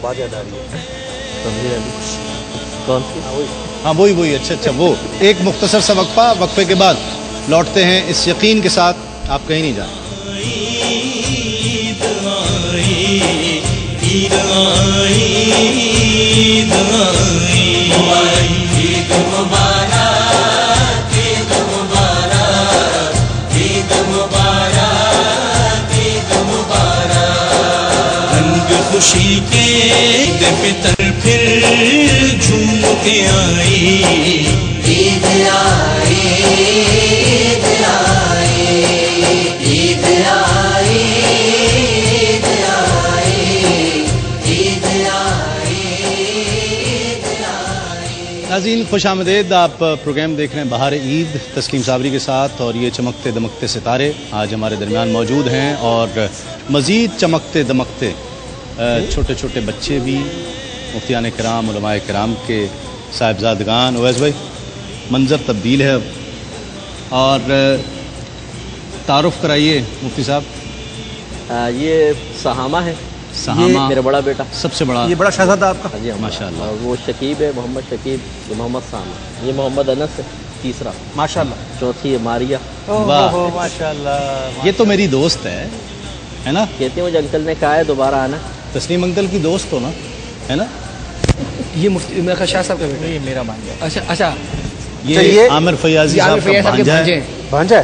بات یاد آ رہی ہے. کون سی؟ ہاں وہی اچھا اچھا. وہ ایک مختصر سا وقفہ، وقفے کے بعد لوٹتے ہیں اس یقین کے ساتھ آپ کہیں نہیں جائیں. عید آئی، عید آئی، عید آئی، عید مبارک، عید مبارک، عید مبارک، عید مبارک. رنگ خوشی کے عید فطر پھر جھوم کے آئی. عید آئی، عید آئی، عید آئی، عید آئی، عید آئی. ناظرین خوش آمدید. آپ پروگرام دیکھ رہے ہیں بہار عید تسلیم صابری کے ساتھ، اور یہ چمکتے دمکتے ستارے آج ہمارے درمیان موجود ہیں، اور مزید چمکتے دمکتے چھوٹے چھوٹے بچے بھی، مفتیان کرام، علماء کرام کے صاحبزادگان. اویس بھائی منظر تبدیل ہے اب، اور تعارف کرائیے مفتی صاحب. یہ سہامہ ہے، سہامہ میرا بڑا بیٹا. سب سے بڑا یہ بڑا شہزادہ آپ کا. ہاں جی ماشاء اللہ. اور وہ شکیب ہے، محمد شکیب. یہ محمد سامہ. یہ محمد انس ہے تیسرا. ماشاء اللہ. چوتھی ہے ماریا. واہ ماشاء اللہ. یہ تو میری دوست ہے نا؟ کہتے ہیں مجھے انکل نے کہا ہے دوبارہ آنا. تسلیم انکل کی دوست ہو نا، ہے نا؟ یہ مفتی میرا شاہ صاحب کا بیٹا. یہ میرا بھانجا. اچھا اچھا. یہ عامر فیاضی عامر صاحب فیاض کا صاحب کے بھانجا بھانجے ہے. ہیں. بھانجا ہے.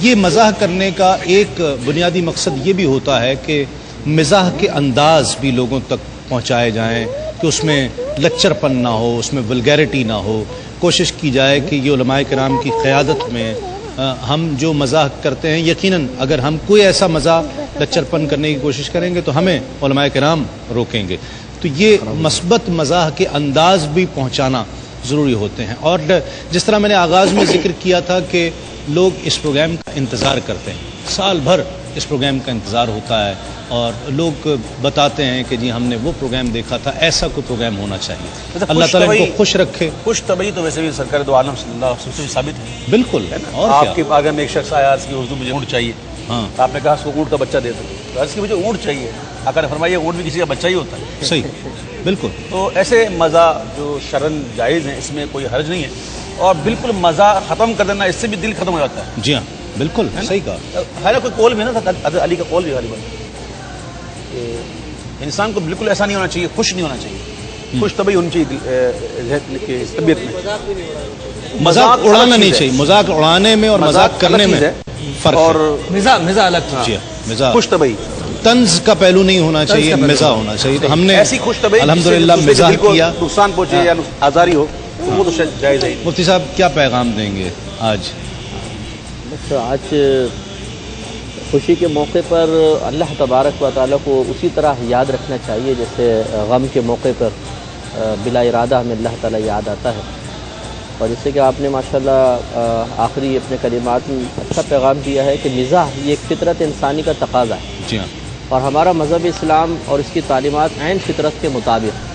یہ مزاح کرنے کا ایک بنیادی مقصد یہ بھی ہوتا ہے کہ مزاح کے انداز بھی لوگوں تک پہنچائے جائیں کہ اس میں لچر پن نہ ہو، اس میں ولگیرٹی نہ ہو. کوشش کی جائے کہ یہ علماء کرام کی قیادت میں ہم جو مزاح کرتے ہیں، یقیناً اگر ہم کوئی ایسا مزاح لچر پن کرنے کی کوشش کریں گے تو ہمیں علماء کرام روکیں گے. تو یہ مثبت مزاح کے انداز بھی پہنچانا ضروری ہوتے ہیں. اور جس طرح میں نے آغاز میں ذکر کیا تھا کہ لوگ اس پروگرام کا انتظار کرتے ہیں، سال بھر اس پروگرام کا انتظار ہوتا ہے اور لوگ بتاتے ہیں کہ جی ہم نے وہ پروگرام دیکھا تھا، ایسا کوئی پروگرام ہونا چاہیے. اللہ تعالیٰ ان کو خوش رکھے. خوش طبعی تو ویسے بھی سرکار دو عالم صلی اللہ علیہ وسلم سے ثابت ہے. بالکل. اور آپ کے آگے میں ایک شخص آیا کہ اردو مجھے اونٹ چاہیے. ہاں، آپ نے کہا اس کو اونٹ کا بچہ دے دو، تو عرض کی مجھے اونٹ چاہیے. آقا نے فرمایا اونٹ بھی کسی کا بچہ ہی ہوتا ہے. صحیح، بالکل. تو ایسے مزہ جو شرن جائز ہیں، اس میں کوئی حرج نہیں ہے. اور بالکل مزہ ختم کر دینا، اس سے بھی دل ختم ہو جاتا ہے. جی ہاں، بالکل صحیح کہا. ہے کوئی قول بھی نا تھا، حضرت علی کا قول بھی غالباً کہ انسان کو بالکل ایسا نہیں ہونا چاہیے، خوش نہیں ہونا چاہیے. خوش طبعی ہونی چاہیے طبیعت میں. مذاق اڑانا نہیں چاہیے. مذاق اڑانے میں اور مذاق کرنے میں فرق ہے. اور مزاح الگ جی ہاں، مزاح خوش طبعی طنز کا پہلو نہیں ہونا چاہیے، مزاح ہونا چاہیے. تو ہم نے ایسی خوش طبعی الحمدللہ مزاح کیا. نقصان پہنچے یا آزاری ہو تو وہ تو شاید جائز ہے. مفتی صاحب کیا پیغام دیں گے آج؟ آج خوشی کے موقع پر اللہ تبارک و تعالیٰ کو اسی طرح یاد رکھنا چاہیے جیسے غم کے موقع پر بلا ارادہ ہمیں اللہ تعالیٰ یاد آتا ہے. اور جیسے کہ آپ نے ماشاءاللہ آخری اپنے کلمات میں اچھا پیغام دیا ہے کہ مزاح یہ ایک فطرت انسانی کا تقاضا ہے. جی ہاں. اور ہمارا مذہب اسلام اور اس کی تعلیمات عین فطرت کے مطابق.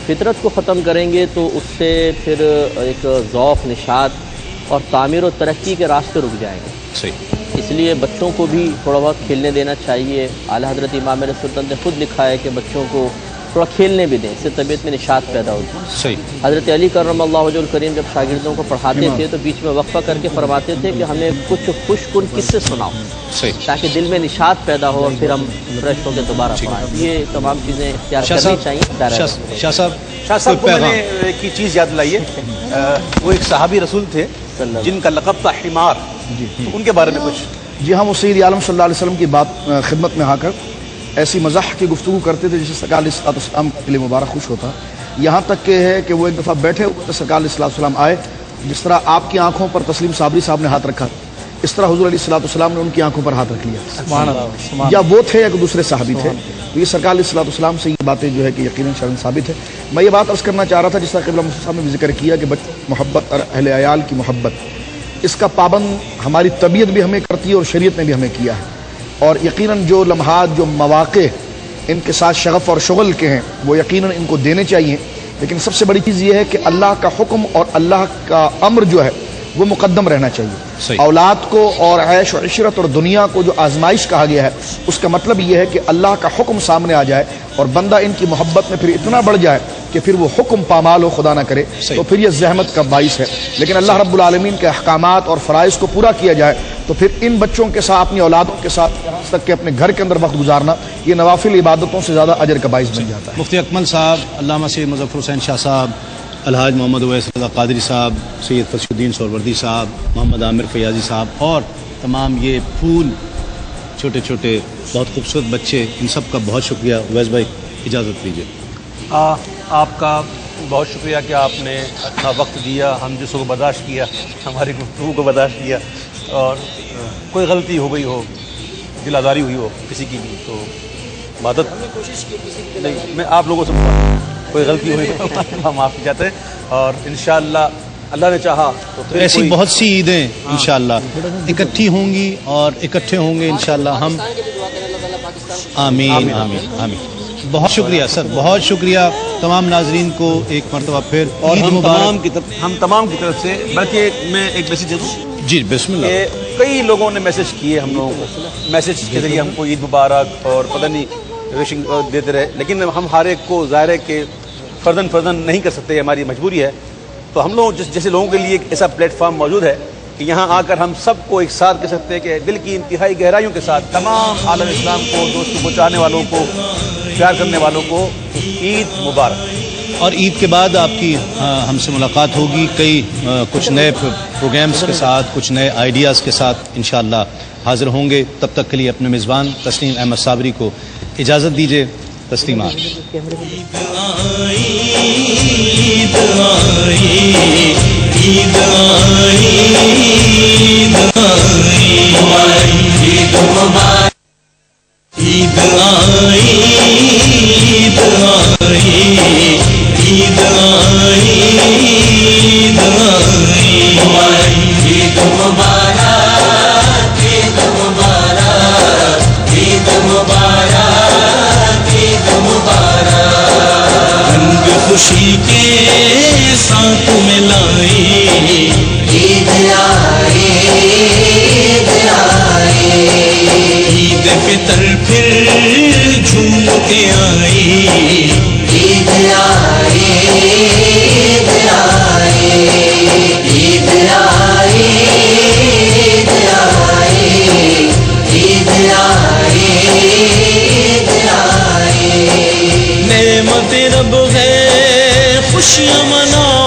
فطرت کو ختم کریں گے تو اس سے پھر ایک ذوق، نشاط اور تعمیر و ترقی کے راستے رک جائیں گے. صحیح. اس لیے بچوں کو بھی تھوڑا بہت کھیلنے دینا چاہیے. اعلیٰ حضرت امام سلطنت نے خود لکھا ہے کہ بچوں کو تھوڑا کھیلنے بھی دیں، اس سے طبیعت میں نشاط پیدا ہوتی ہے. صحیح. حضرت علی کرم اللہ وجہ الکریم جب شاگردوں کو پڑھاتے تھے تو بیچ میں وقفہ کر کے فرماتے تھے کہ ہمیں کچھ خوش کن قصے سناؤ صحیح، تاکہ دل میں نشاط پیدا ہو اور پھر ہم فریش ہو کے دوبارہ پڑھائیں. یہ تمام چیزیں اختیار کرنی چاہیے. شاہ صاحب کو میں نے ایک چیز یاد لائی ہے. وہ ایک صحابی رسول تھے جن کا لقب تھا حمار. تو ان کے بارے میں کچھ. جی ہم سید عالم صلی اللہ علیہ وسلم کی بات خدمت میں آ کر ایسی مزاح کی گفتگو کرتے تھے جسے سرکار علیہ السلام کے لیے مبارک خوش ہوتا. یہاں تک کہ ہے کہ وہ ایک دفعہ بیٹھے ہوئے تو سرکار علیہ السلام آئے. جس طرح آپ کی آنکھوں پر تسلیم صابری صاحب نے ہاتھ رکھا، اس طرح حضور علیہ السلام نے ان کی آنکھوں پر ہاتھ رکھ لیا. سبحان اللہ. یا وہ تھے یا دوسرے صحابی تھے. تو یہ سرکار علیہ السلام سے یہ باتیں جو ہے کہ یقیناً شرن ثابت ہے. میں یہ بات عرض کرنا چاہ رہا تھا جس طرح قبلہ مفتی صاحب نے بھی ذکر کیا کہ محبت اور اہل عیال کی محبت، اس کا پابند ہماری طبیعت بھی ہمیں کرتی ہے اور شریعت نے بھی ہمیں کیا ہے. اور یقیناً جو لمحات، جو مواقع ان کے ساتھ شغف اور شغل کے ہیں وہ یقیناً ان کو دینے چاہیے. لیکن سب سے بڑی چیز یہ ہے کہ اللہ کا حکم اور اللہ کا امر جو ہے وہ مقدم رہنا چاہیے. اولاد کو اور عیش و عشرت اور دنیا کو جو آزمائش کہا گیا ہے اس کا مطلب یہ ہے کہ اللہ کا حکم سامنے آ جائے اور بندہ ان کی محبت میں پھر اتنا بڑھ جائے کہ پھر وہ حکم پامال ہو، خدا نہ کرے، تو پھر یہ زحمت کا باعث ہے. لیکن اللہ رب العالمین کے احکامات اور فرائض کو پورا کیا جائے تو پھر ان بچوں کے ساتھ، اپنی اولادوں کے ساتھ، یہاں تک کہ اپنے گھر کے اندر وقت گزارنا یہ نوافل عبادتوں سے زیادہ اجر کا باعث بن جاتا ہے. مفتی اکمل صاحب، علامہ سید مظفر حسین شاہ صاحب، الحاج محمد اویس رضا قادری صاحب، سید فتح الدین سہروردی صاحب، محمد عامر فیاضی صاحب اور تمام یہ پھول چھوٹے چھوٹے بہت خوبصورت بچے، ان سب کا بہت شکریہ. اویس بھائی اجازت دیجیے. آپ کا بہت شکریہ کہ آپ نے اپنا وقت دیا، ہم جسوں کو برداشت کیا، ہماری گفتگو کو برداشت کیا. اور کوئی غلطی ہو گئی ہو، دل آزاری ہوئی ہو کسی کی بھی تو مدد نہیں، میں آپ لوگوں سے کوئی غلطی ہوئی تو معافی چاہتے ہیں. اور انشاءاللہ اللہ نے چاہا تو پھر ایسی بہت سی عیدیں انشاءاللہ اکٹھی ہوں گی اور اکٹھے ہوں گے انشاءاللہ ہم. آمین آمین آمین. بہت شکریہ سر، بہت شکریہ تمام ناظرین کو ایک مرتبہ پھر. اور ہم تمام کی طرف سے، بلکہ میں ایک میسیج دے دوں. جی بسم اللہ. کہ کئی لوگوں نے میسیج کیے ہم لوگوں کو، میسیج کے ذریعے ہم کو عید مبارک اور پتہ نہیں وشنگ دیتے رہے، لیکن ہم ہر ایک کو ظاہر ہے کہ فردن نہیں کر سکتے، ہماری مجبوری ہے. تو ہم لوگ جیسے لوگوں کے لیے ایک ایسا پلیٹ فارم موجود ہے کہ یہاں آ کر ہم سب کو ایک ساتھ کہہ سکتے ہیں کہ دل کی انتہائی گہرائیوں کے ساتھ تمام عالم اسلام کو، دوستوں کو چاہنے والوں کو، پیار کرنے والوں کو عید مبارک. اور عید کے بعد آپ کی ہم سے ملاقات ہوگی کچھ نئے پروگرامز کے ساتھ, کچھ نئے آئیڈیاز کے ساتھ انشاءاللہ حاضر ہوں گے. تب تک کے لیے اپنے میزبان تسلیم احمد صابری کو اجازت دیجیے. تسلیمات. خوشی کے ساتھ ملائی عید آئی عید فطر پھر جھوم کے آئی عید آئی عید آئی عید آئی عید آئی عید آئی نعمت رب ہے خوشیاں منا